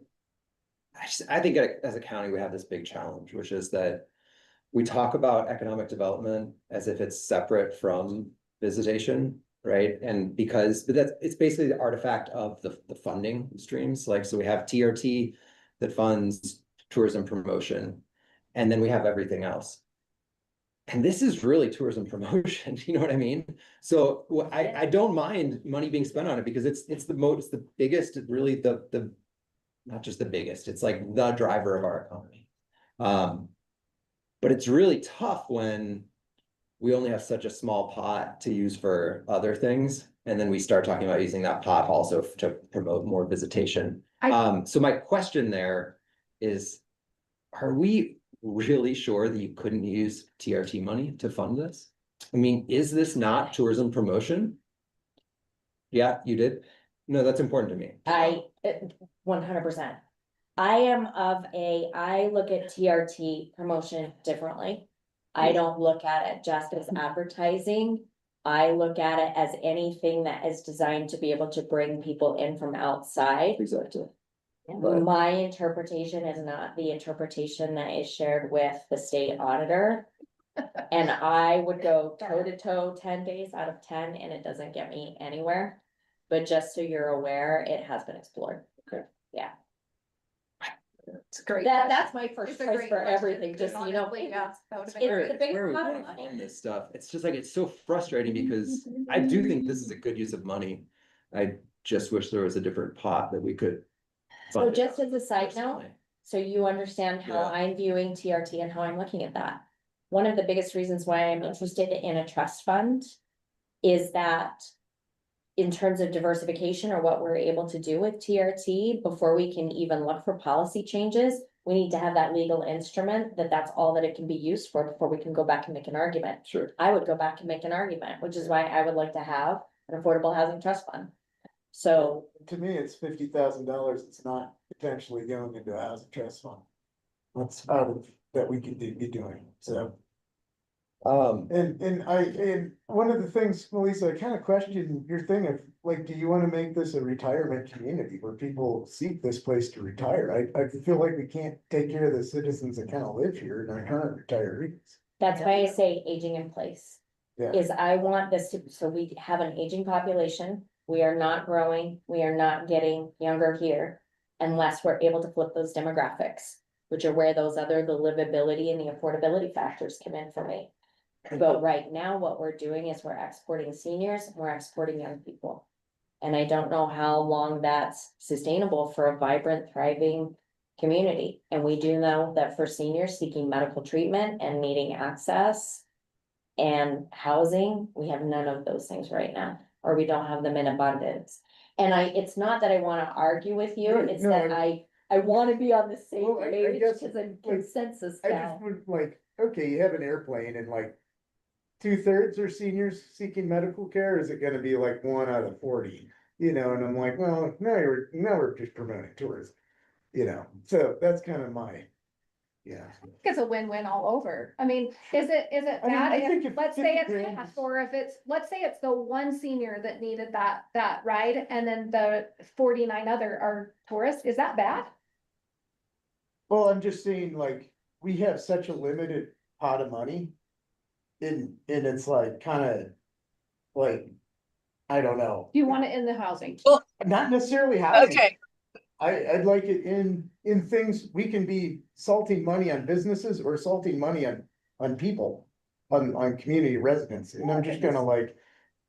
I think as a county, we have this big challenge, which is that we talk about economic development as if it's separate from visitation, right? And but it's basically the artifact of the funding streams. Like, so we have TRT that funds tourism promotion, and then we have everything else. And this is really tourism promotion, you know what I mean? So I don't mind money being spent on it because it's the biggest, really the not just the biggest, it's like the driver of our economy. But it's really tough when we only have such a small pot to use for other things. And then we start talking about using that pot also to promote more visitation. So my question there is, are we really sure that you couldn't use TRT money to fund this? I mean, is this not tourism promotion? Yeah, you did? No, that's important to me. 100%. I look at TRT promotion differently. I don't look at it just as advertising. I look at it as anything that is designed to be able to bring people in from outside. Exactly. My interpretation is not the interpretation that is shared with the state auditor. And I would go toe to toe 10 days out of 10, and it doesn't get me anywhere. But just so you're aware, it has been explored. Okay. Yeah. It's great. That's my first It's a choice great for question, everything, just, you know. honestly, yeah, that would've been It's great. the biggest Where are we pot gonna of money. fund this stuff? It's just like, it's so frustrating because I do think this is a good use of money. I just wish there was a different pot that we could. So fund it just out. as a side note, so you understand how Yeah. I'm viewing TRT and how I'm looking at that. One of the biggest reasons why I'm interested in a trust fund is that in terms of diversification or what we're able to do with TRT, before we can even look for policy changes, we need to have that legal instrument that's all that it can be used for before we can go back and make an argument. Sure. I would go back and make an argument, which is why I would like to have an affordable housing trust fund. So To me, it's $50,000. It's not potentially going into a housing trust fund. That's out of, that we could be doing, so. And one of the things, Melissa, I kind of question your thing of, like, do you want to make this a retirement community where people seek this place to retire? I feel like we can't take care of the citizens that kind of live here and are current retirees. that's why I say aging in place. Yeah. Is I want this to, so we have an aging population, we are not growing, we are not getting younger here. Unless we're able to flip those demographics. which are where those other, the livability and the affordability factors come in for me. But right now, what we're doing is we're exporting seniors, we're exporting young people. And I don't know how long that's sustainable for a vibrant, thriving community. And we do know that for seniors seeking medical treatment and needing access and housing, we have none of those things right now, or we don't have them in abundance. And it's not that I want to argue with you, No, it's no, that I want to be on the same Well, I page, guess, because I'm like, consensus I now. just would like, okay, you have an airplane and like 2/3 are seniors seeking medical care. Is it gonna be like 1 out of 40? You know, and I'm like, well, now we're just promoting tourism, you know, so that's kind of my, yeah. It's a win-win all over. I mean, is it I mean, bad I think if, if let's say 50 it's grand half, is- or if it's, let's say it's the one senior that needed that ride, and then the 49 other are tourists, is that bad? Well, I'm just saying, like, we have such a limited pot of money. And it's like, kind of, like, I don't know, Do you want it in the housing? not necessarily housing. Okay, I'd like it in things, we can be salting money on businesses or salting money on people. On community residents, and I'm just gonna like,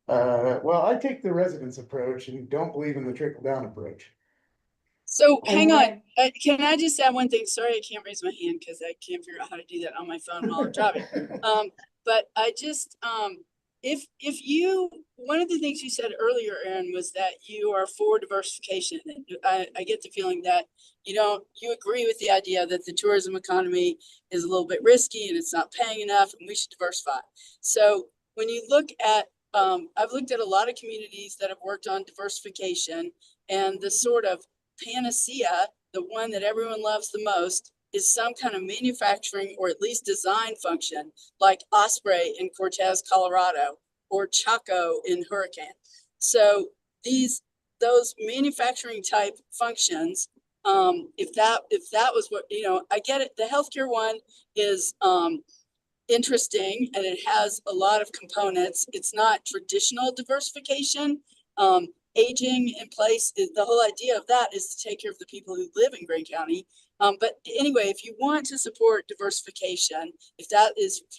well, I take the residents approach and don't believe in the trickle down approach. so And hang what- on, can I just add one thing? Sorry, I can't raise my hand because I can't figure out how to do that on my phone while I'm driving. But I just, if you, one of the things you said earlier, Aaron, was that you are for diversification. And I get the feeling that you agree with the idea that the tourism economy is a little bit risky and it's not paying enough and we should diversify. So when you look at, I've looked at a lot of communities that have worked on diversification, and the sort of panacea, the one that everyone loves the most, is some kind of manufacturing or at least design function, like Osprey in Cortez, Colorado, or Chaco in Hurricane. So those manufacturing type functions, if that was what, I get it. The healthcare one is interesting and it has a lot of components. It's not traditional diversification. Aging in place, the whole idea of that is to take care of the people who live in Greene County. But anyway, if you want to support diversification, if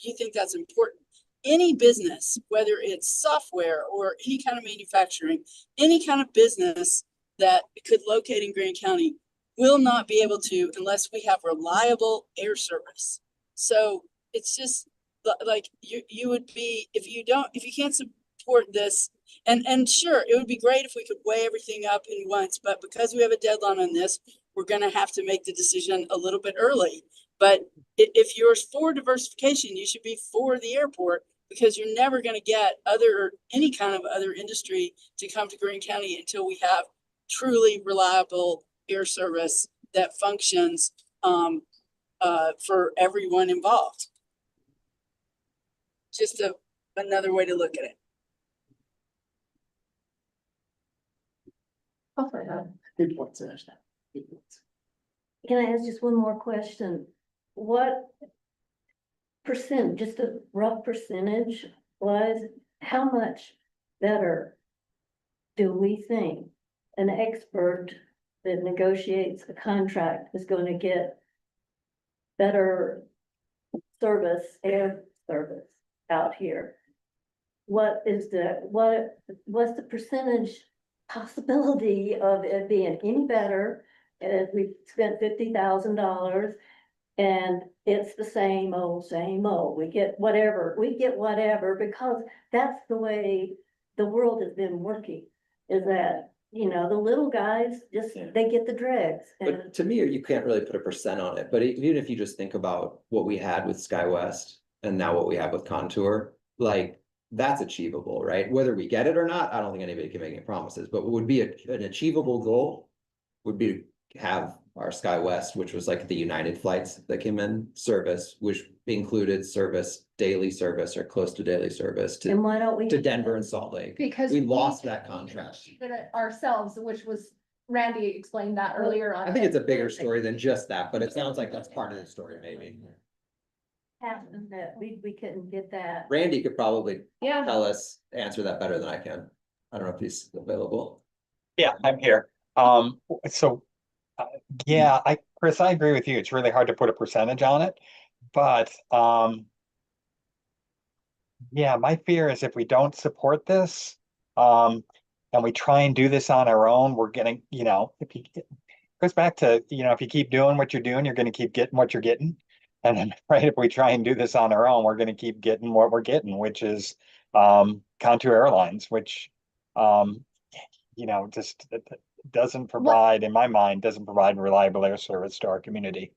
you think that's important, any business, whether it's software or any kind of manufacturing, any kind of business that could locate in Greene County will not be able to unless we have reliable air service. So it's just like you would be, if you can't support this, and sure, it would be great if we could weigh everything up in once, but because we have a deadline on this, we're gonna have to make the decision a little bit early. But if you're for diversification, you should be for the airport, because you're never gonna get any kind of other industry to come to Greene County until we have truly reliable air service that functions for everyone involved. Just another way to look at it. Good point, Sash. Good points. Can I ask just one more question? What percent, just a rough percentage was, how much better do we think an expert that negotiates a contract is going to get better service, air service out here? What's the percentage possibility of it being any better? And we spent $50,000 and it's the same old, we get whatever, because that's the way the world has been working. Is that, the little guys they get the dregs. But to me, you can't really put a percent on it, but even if you just think about what we had with SkyWest and now what we have with Contour, like, that's achievable, right? Whether we get it or not, I don't think anybody can make any promises, but what would be an achievable goal would be to have our SkyWest, which was like the United flights that came in service, which included daily service or close to daily service And why don't we? to Denver and Salt Lake. Because We lost that contract. did it ourselves, which was, Randy explained that earlier on. I think it's a bigger story than just that, but it sounds like that's part of the story, maybe. Happened that we couldn't get that. Randy could probably Yeah. answer that better than I can. I don't know if he's available. Yeah, I'm here. So Yeah, Chris, I agree with you. It's really hard to put a percentage on it, but, yeah, my fear is if we don't support this, and we try and do this on our own, we're getting, if you, it goes back to, if you keep doing what you're doing, you're gonna keep getting what you're getting. And then, right, if we try and do this on our own, we're gonna keep getting what we're getting, which is, Contour Airlines, which, um, just it doesn't provide, in my mind, doesn't provide reliable air service to our community.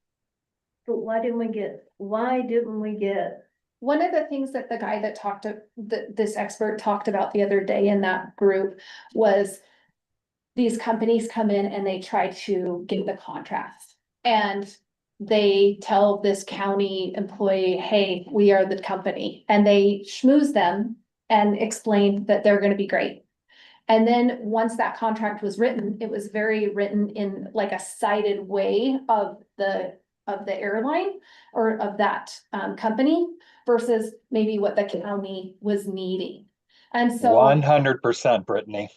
But why didn't we get, One of the things that the guy that this expert talked about the other day in that group was these companies come in and they try to get the contracts. And they tell this county employee, hey, we are the company, and they schmooze them and explain that they're gonna be great. And then once that contract was written, it was very written in like a cited way of the airline or of that company versus maybe what the county was needing. And so 100%, Brittany.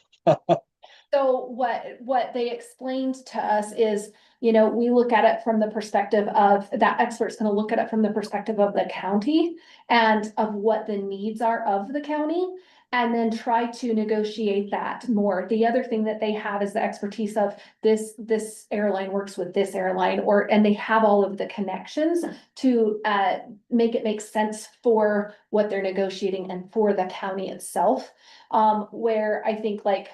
so what they explained to us is, we look at it from the perspective of, that expert's gonna look at it from the perspective of the county and of what the needs are of the county, and then try to negotiate that more. The other thing that they have is the expertise of this airline works with this airline, and they have all of the connections to make it make sense for what they're negotiating and for the county itself. Where I think, like,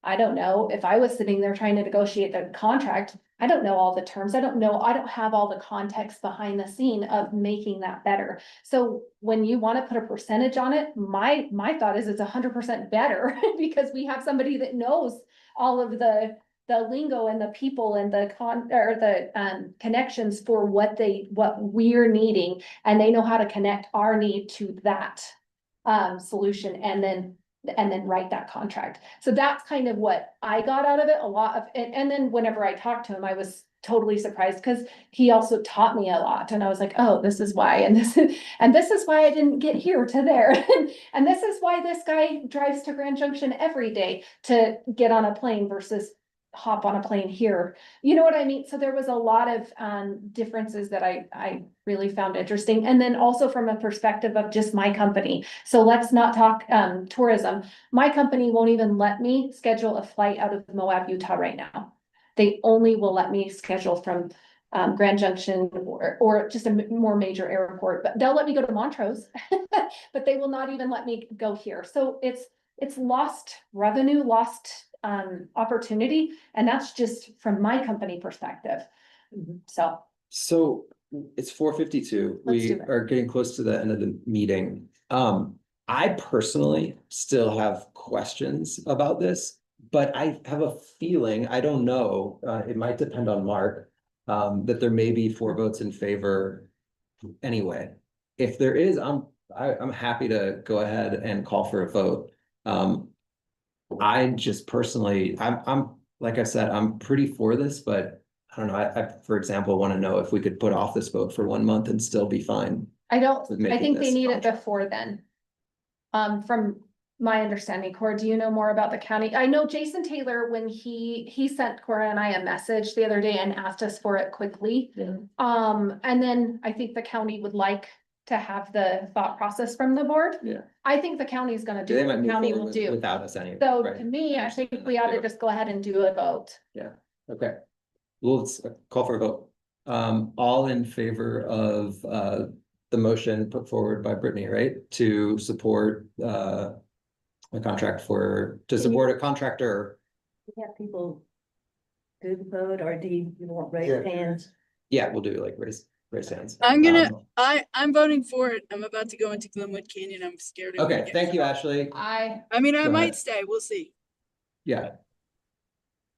I don't know, if I was sitting there trying to negotiate the contract, I don't know all the terms. I don't have all the context behind the scene of making that better. So when you want to put a percentage on it, my thought is it's 100% better because we have somebody that knows all of the lingo and the people and the connections for what we're needing, and they know how to connect our need to that solution, and then write that contract. So that's kind of what I got out of it, and then whenever I talked to him, I was totally surprised because he also taught me a lot, and I was like, oh, this is why, and this is why I didn't get here to there. And this is why this guy drives to Grand Junction every day to get on a plane versus hop on a plane here. You know what I mean? So there was a lot of differences that I really found interesting. And then also from a perspective of just my company. So let's not talk tourism. My company won't even let me schedule a flight out of Moab, Utah right now. They only will let me schedule from Grand Junction or just a more major airport, but they'll let me go to Montrose, but they will not even let me go here. So it's lost revenue, lost opportunity, and that's just from my company perspective. So it's 4:52. Let's We do it. are getting close to the end of the meeting. I personally still have questions about this, but I have a feeling, I don't know, it might depend on Mark, that there may be 4 votes in favor anyway. If there is, I'm happy to go ahead and call for a vote. I just personally, I'm like I said, I'm pretty for this, but I don't know. I for example, want to know if we could put off this vote for 1 month and still be fine. I with making think they this need it contract. before then. From my understanding, Cora, do you know more about the county? I know Jason Taylor, when he sent Cora and I a message the other day and asked us for it quickly. Yeah. And then I think the county would like to have the thought process from the board. Yeah. I think the county is gonna do They what might the move county forward will do. without us anyway. So right? to me, I think understand we that ought to too. just go ahead and do a vote. Yeah, okay. Well, let's call for a vote. All in favor of the motion put forward by Brittany, right? To support a contract to support a contractor. we have people do the vote, or do you want raised Yeah. hands? Yeah, we'll do like raise hands. I'm voting for it. I'm about to go into Glenwood Canyon. I'm scared. I'm gonna Okay, get thank you, shot. Ashley. I mean, I Go might ahead. stay. We'll see. Yeah,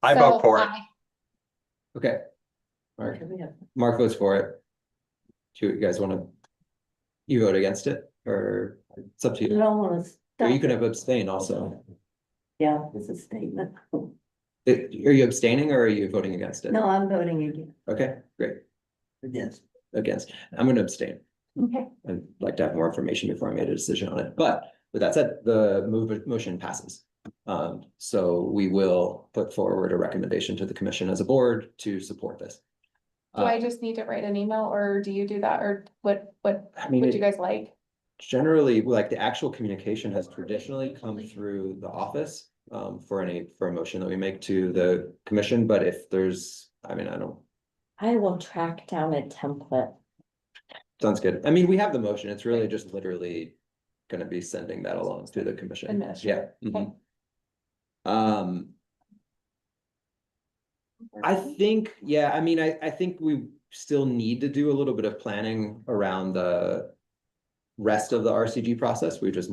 I vote for it. okay. Mark, Okay, we have- Mark votes for it. Do you guys want to? You vote against it, or it's up to I you. don't wanna Or stop. you can have abstain also. Yeah, it's a statement. Are you abstaining or are you voting against it? No, I'm voting again. Okay, great. Yes. Against. I'm going to abstain. Okay. I'd like to have more information before I made a decision on it. But with that said, the motion passes. So we will put forward a recommendation to the commission as a board to support this. Do I just need to write an email or do you do that? Or what I mean, would you guys like? generally, like the actual communication has traditionally come through the office for a motion that we make to the commission, but if there's, I mean, I will track down a template. sounds good. I mean, we have the motion. It's really just literally gonna be sending that along to the commission. Yeah. Administrator. Mhm. I think, yeah, I mean, I think we still need to do a little bit of planning around the rest of the RCG process. We just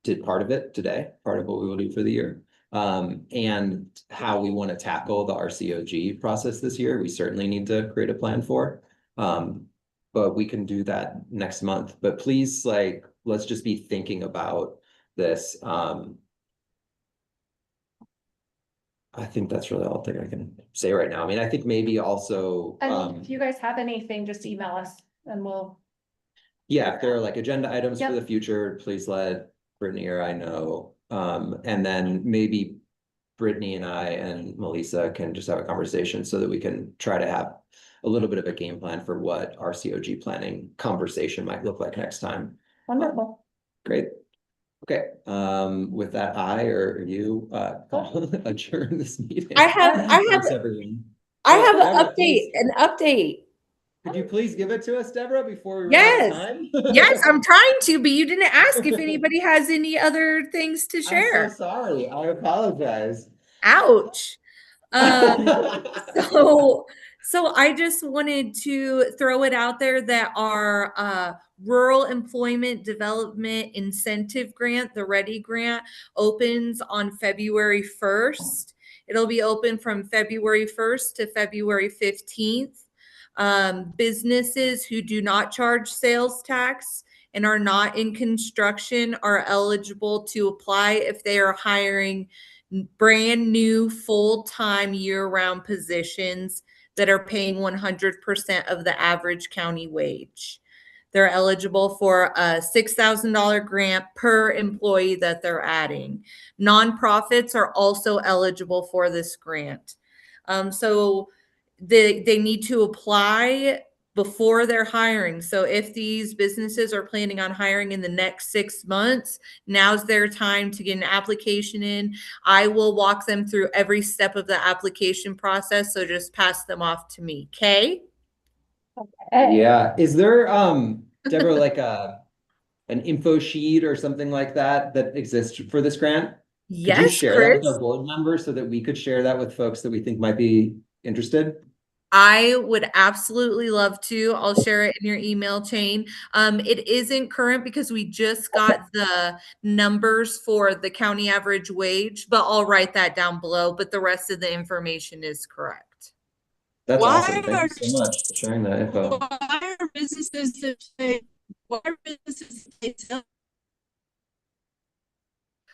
did part of it today, part of what we will do for the year. And how we want to tackle the RCOG process this year, we certainly need to create a plan for. But we can do that next month. But please, like, let's just be thinking about this. I think that's really all I can say right now. I mean, I think maybe also, And if you guys have anything, just email us and we'll. yeah, if there are like agenda items for Yep. the future, please let Brittany or I know. And then maybe Brittany and I and Melissa can just have a conversation so that we can try to have a little bit of a game plan for what our COG planning conversation might look like next time. Wonderful. Great. Okay, with that, I or you adjourn this meeting. I have Thanks, everyone. an Deborah, update, please. an update. Could you please give it to us, Deborah, before we run out Yes. of time? Yes, I'm trying to, but you didn't ask if anybody has any other things to I'm so share. sorry. I apologize. Ouch. So I just wanted to throw it out there that our Rural Employment Development Incentive Grant, the READY grant, opens on February 1st. It'll be open from February 1st to February 15th. Businesses who do not charge sales tax and are not in construction are eligible to apply if they are hiring brand new full-time year-round positions that are paying 100% of the average county wage. They're eligible for a $6,000 grant per employee that they're adding. Nonprofits are also eligible for this grant. So they need to apply before they're hiring. So if these businesses are planning on hiring in the next 6 months, now's their time to get an application in. I will walk them through every step of the application process. So just pass them off to me. Okay? Yeah, is there, Deborah, like an info sheet or something like that that exists for this grant? Could you Yes, share that with Chris. our board members so that we could share that with folks that we think might be interested? I would absolutely love to. I'll share it in your email chain. It isn't current because we just got the numbers for the county average wage, but I'll write that down below. But the rest of the information is correct. That's Why awesome. Thank you so much for sharing that info. Why are businesses that say, why are businesses that they sell?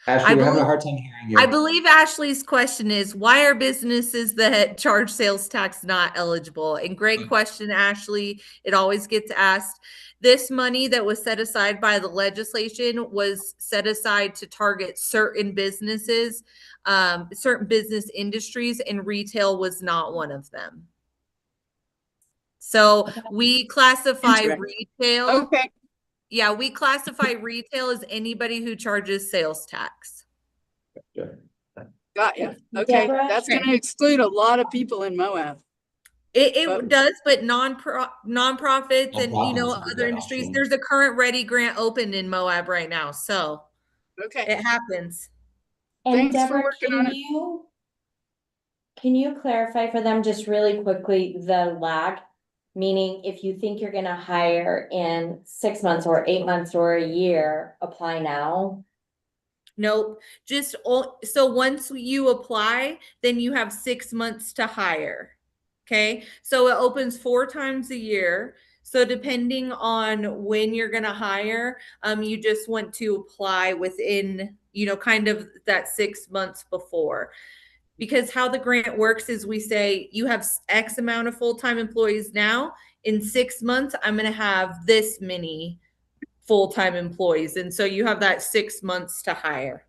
Ashley, we're having a hard time hearing you. I believe Ashley's question is, why are businesses that charge sales tax not eligible? And great question, Ashley. It always gets asked. This money that was set aside by the legislation was set aside to target certain businesses, certain business industries, and retail was not one of them. So we classify retail. Okay. Yeah, we classify retail as anybody who charges sales tax. Got you. Okay, Deborah? that's gonna exclude a lot of people in Moab. It does, but nonprofits and Nonprofits is a other good industries. option. There's a current Ready grant open in Moab right now, so Okay, it happens. And Thanks for Deborah, working on it. Can you clarify for them just really quickly the lag? Meaning if you think you're gonna hire in 6 months or 8 months or a year, apply now? Nope. So once you apply, then you have 6 months to hire. Okay. So it opens 4 times a year. So depending on when you're going to hire, you just want to apply within, kind of that 6 months before. Because how the grant works is we say you have X amount of full-time employees now. In 6 months, I'm going to have this many full-time employees. And so you have that 6 months to hire.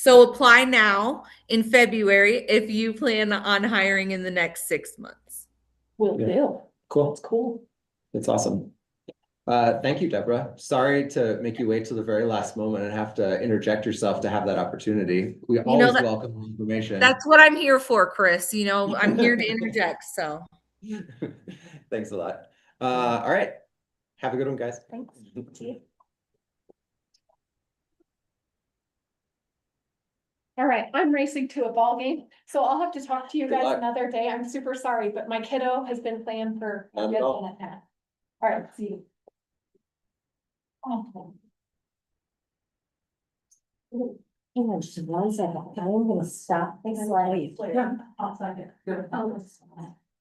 So apply now in February if you plan on hiring in the next 6 months. Will Yeah. do. Cool. That's cool. That's awesome. Thank you, Deborah. Sorry to make you wait till the very last moment and have to interject yourself to have that opportunity. We know always that- welcome information. That's what I'm here for, Chris. You know, I'm here to interject, so. Thanks a lot. All right. Have a good one, guys. Thanks. All right, I'm racing to a ball game, so I'll have to talk to you Good guys luck. another day. I'm super sorry, but my kiddo has been playing for a Not good at all. minute now. All right, see you. Oh. Hang on just one second. I'm gonna stop this slide. Yeah, I'll sign it. Good. Oh, that's fine.